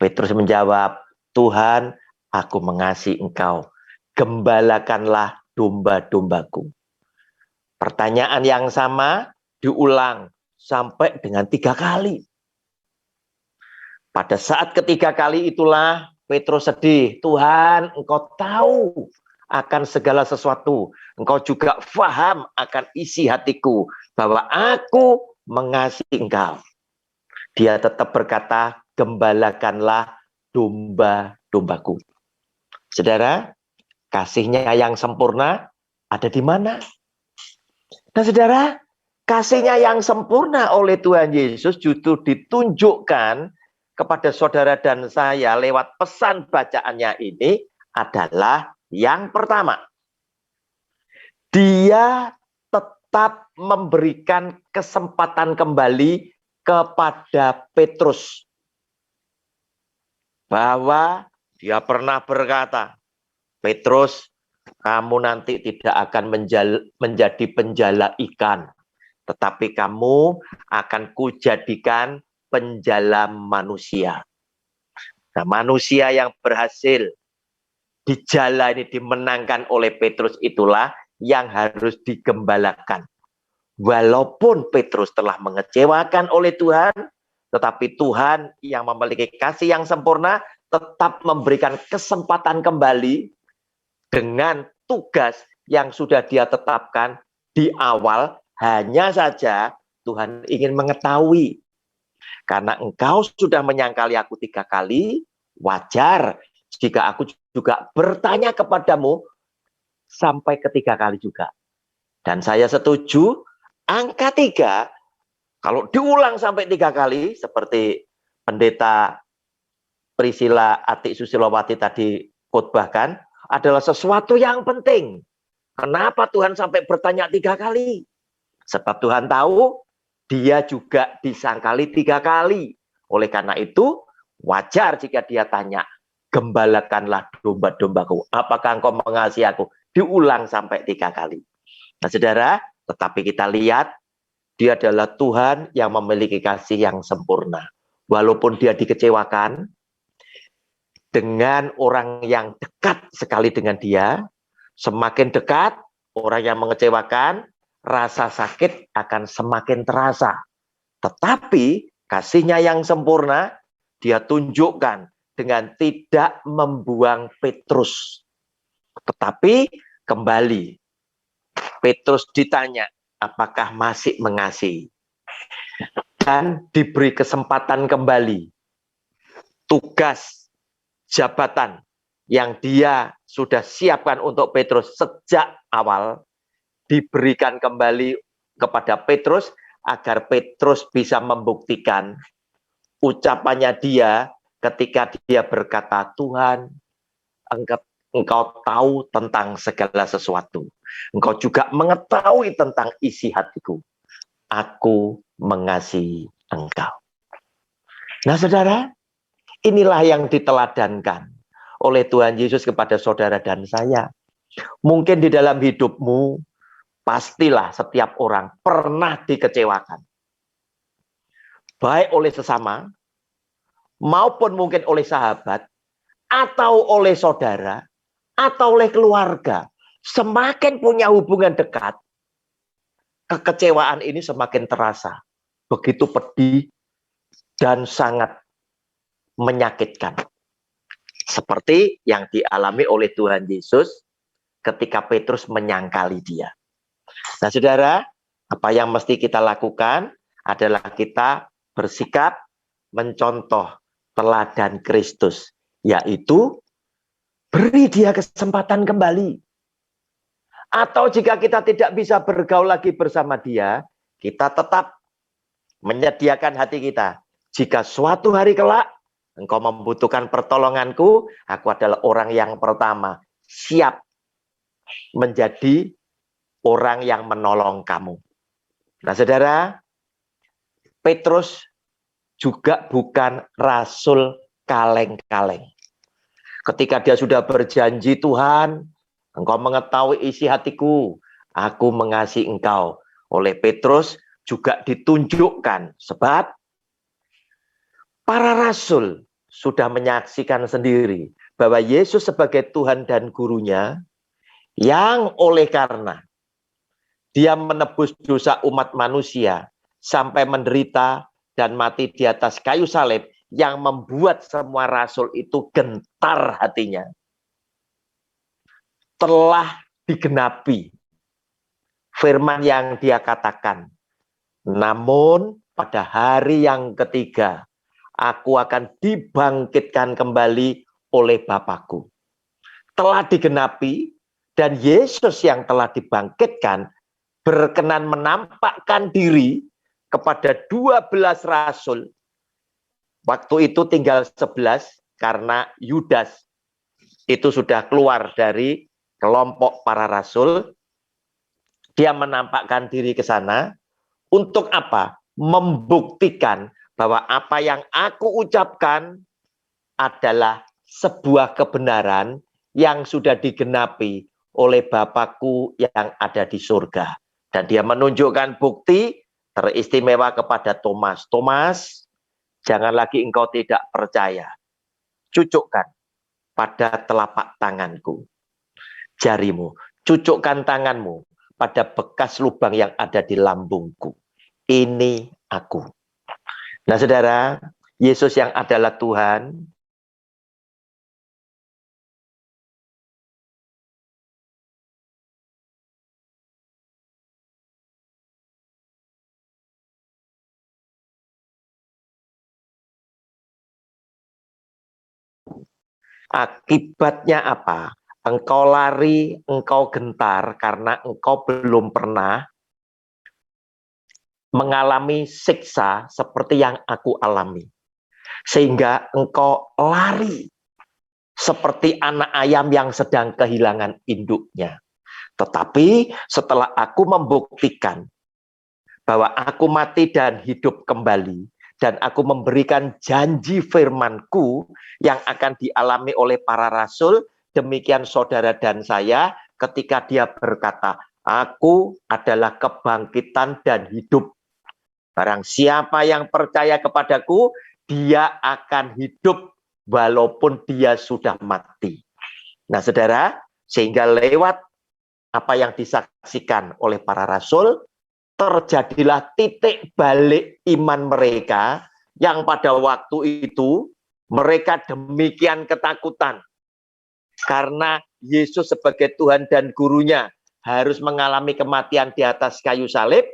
Petrus menjawab, Tuhan, aku mengasihi engkau. Gembalakanlah domba-dombaku. Pertanyaan yang sama diulang sampai dengan 3 kali. Pada saat ketiga kali itulah Petrus sedih. Tuhan, engkau tahu akan segala sesuatu. Engkau juga faham akan isi hatiku bahwa aku mengasihi engkau. Dia tetap berkata, gembalakanlah domba-dombaku. Saudara, kasihnya yang sempurna ada di mana? Nah, saudara, kasihnya yang sempurna oleh Tuhan Yesus justru ditunjukkan kepada saudara dan saya lewat pesan bacaannya ini adalah yang pertama. Dia tetap memberikan kesempatan kembali kepada Petrus. Bahwa dia pernah berkata, Petrus, kamu nanti tidak akan menjadi penjala ikan, tetapi kamu akan kujadikan penjala manusia. Nah, manusia yang berhasil di jala ini dimenangkan oleh Petrus itulah yang harus digembalakan. Walaupun Petrus telah mengecewakan oleh Tuhan, tetapi Tuhan yang memiliki kasih yang sempurna tetap memberikan kesempatan kembali dengan tugas yang sudah dia tetapkan di awal. Hanya saja Tuhan ingin mengetahui, karena engkau sudah menyangkali aku 3 kali, wajar jika aku juga bertanya kepadamu sampai ke 3 kali juga. Dan saya setuju, angka 3, kalau diulang sampai 3 kali, seperti pendeta Priscilla Atik Susilowati tadi khotbahkan, adalah sesuatu yang penting. Kenapa Tuhan sampai bertanya 3 kali? Sebab Tuhan tahu, dia juga disangkali 3 kali. Oleh karena itu, wajar jika dia tanya, gembalakanlah domba-dombaku. Apakah engkau mengasihi aku? Diulang sampai 3 kali. Nah, saudara, tetapi kita lihat, dia adalah Tuhan yang memiliki kasih yang sempurna. Walaupun dia dikecewakan, dengan orang yang dekat sekali dengan dia, semakin dekat, orang yang mengecewakan, rasa sakit akan semakin terasa. Tetapi kasihnya yang sempurna, dia tunjukkan dengan tidak membuang Petrus. Tetapi kembali, Petrus ditanya, apakah masih mengasihi? Dan diberi kesempatan kembali. Tugas, jabatan yang dia sudah siapkan untuk Petrus sejak awal, diberikan kembali kepada Petrus agar Petrus bisa membuktikan ucapannya dia ketika dia berkata, Tuhan, engkau tahu tentang segala sesuatu. Engkau juga mengetahui tentang isi hatiku. Aku mengasihi engkau. Nah, saudara, inilah yang diteladankan oleh Tuhan Yesus kepada saudara dan saya. Mungkin di dalam hidupmu, pastilah setiap orang pernah dikecewakan. Baik oleh sesama, maupun mungkin oleh sahabat, atau oleh saudara, atau oleh keluarga. Semakin punya hubungan dekat, kekecewaan ini semakin terasa. Begitu pedih dan sangat menyakitkan. Seperti yang dialami oleh Tuhan Yesus ketika Petrus menyangkali dia. Nah, saudara, apa yang mesti kita lakukan adalah kita bersikap mencontoh teladan Kristus, yaitu beri dia kesempatan kembali. Atau jika kita tidak bisa bergaul lagi bersama dia, kita tetap menyediakan hati kita. Jika suatu hari kelak engkau membutuhkan pertolonganku, aku adalah orang yang pertama siap menjadi orang yang menolong kamu. Nah, saudara, Petrus juga bukan rasul kaleng-kaleng. Ketika dia sudah berjanji, Tuhan, engkau mengetahui isi hatiku, aku mengasihi engkau. Oleh Petrus juga ditunjukkan, sebab para rasul sudah menyaksikan sendiri bahwa Yesus sebagai Tuhan dan Gurunya, yang oleh karena dia menebus dosa umat manusia sampai menderita dan mati di atas kayu salib, yang membuat semua rasul itu gentar hatinya, telah digenapi firman yang dia katakan, namun pada hari yang ketiga aku akan dibangkitkan kembali oleh Bapakku. Telah digenapi, dan Yesus yang telah dibangkitkan berkenan menampakkan diri kepada 12 rasul. Waktu itu tinggal 11 karena Yudas itu sudah keluar dari kelompok para rasul. Dia menampakkan diri ke sana untuk apa? Membuktikan bahwa apa yang aku ucapkan adalah sebuah kebenaran yang sudah digenapi oleh Bapakku yang ada di surga. Dan dia menunjukkan bukti teristimewa kepada Thomas. Thomas, jangan lagi engkau tidak percaya. Cucukkan pada telapak tanganku, jarimu. Cucukkan tanganmu pada bekas lubang yang ada di lambungku. Ini aku. Nah, saudara, Yesus yang adalah Tuhan, akibatnya apa? Engkau lari, engkau gentar karena engkau belum pernah mengalami siksa seperti yang aku alami. Sehingga engkau lari seperti anak ayam yang sedang kehilangan induknya. Tetapi setelah aku membuktikan bahwa aku mati dan hidup kembali, dan aku memberikan janji firmanku yang akan dialami oleh para rasul, demikian saudara dan saya ketika dia berkata, aku adalah kebangkitan dan hidup. Barang siapa yang percaya kepadaku, dia akan hidup walaupun dia sudah mati. Nah, saudara, sehingga lewat apa yang disaksikan oleh para rasul, terjadilah titik balik iman mereka yang pada waktu itu mereka demikian ketakutan karena Yesus sebagai Tuhan dan Gurunya harus mengalami kematian di atas kayu salib,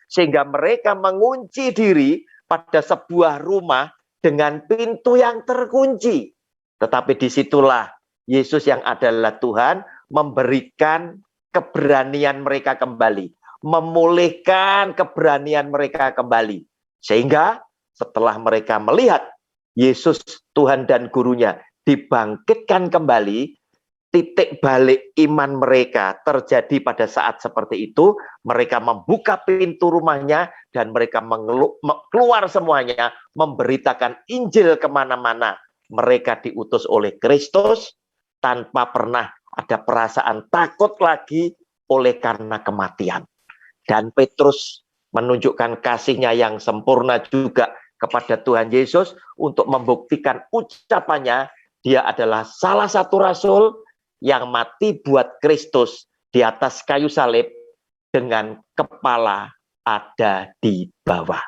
sehingga mereka mengunci diri pada sebuah rumah dengan pintu yang terkunci. Tetapi disitulah Yesus yang adalah Tuhan memberikan keberanian mereka kembali, memulihkan keberanian mereka kembali. Sehingga setelah mereka melihat Yesus Tuhan dan Gurunya dibangkitkan kembali, titik balik iman mereka terjadi pada saat seperti itu. Mereka membuka pintu rumahnya dan mereka keluar semuanya, memberitakan Injil kemana-mana. Mereka diutus oleh Kristus tanpa pernah ada perasaan takut lagi oleh karena kematian. Dan Petrus menunjukkan kasihnya yang sempurna juga kepada Tuhan Yesus untuk membuktikan ucapannya. Dia adalah salah satu rasul yang mati buat Kristus di atas kayu salib dengan kepala ada di bawah.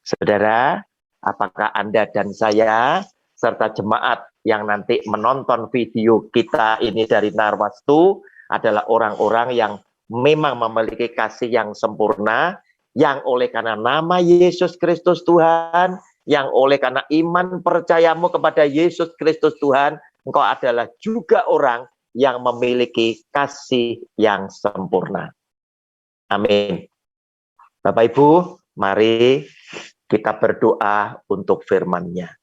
Saudara, apakah Anda dan saya serta jemaat yang nanti menonton video kita ini dari Narwastu adalah orang-orang yang memang memiliki kasih yang sempurna, yang oleh karena nama Yesus Kristus Tuhan, yang oleh karena iman percayamu kepada Yesus Kristus Tuhan, engkau adalah juga orang yang memiliki kasih yang sempurna. Amin. Bapak Ibu, mari kita berdoa untuk firman-Nya.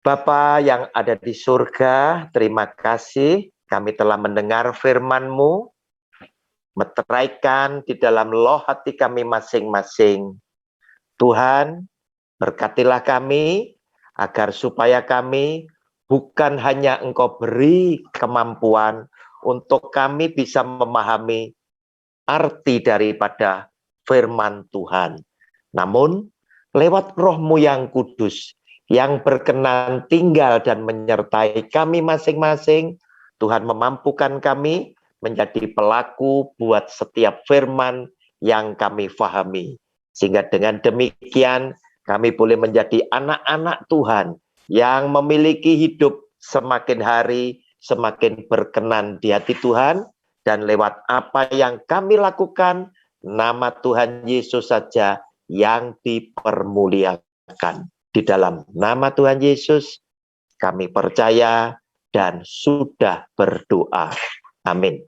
Bapa yang ada di surga, terima kasih kami telah mendengar firman-Mu, meteraikan di dalam loh hati kami masing-masing. Tuhan, berkatilah kami agar supaya kami bukan hanya Engkau beri kemampuan untuk kami bisa memahami arti daripada firman Tuhan. Namun, lewat Roh-Mu yang kudus, yang berkenan tinggal dan menyertai kami masing-masing, Tuhan memampukan kami menjadi pelaku buat setiap firman yang kami fahami. Sehingga dengan demikian, kami boleh menjadi anak-anak Tuhan yang memiliki hidup semakin hari semakin berkenan di hati Tuhan, dan lewat apa yang kami lakukan, nama Tuhan Yesus saja yang dipermuliakan. Di dalam nama Tuhan Yesus, kami percaya dan sudah berdoa. Amin.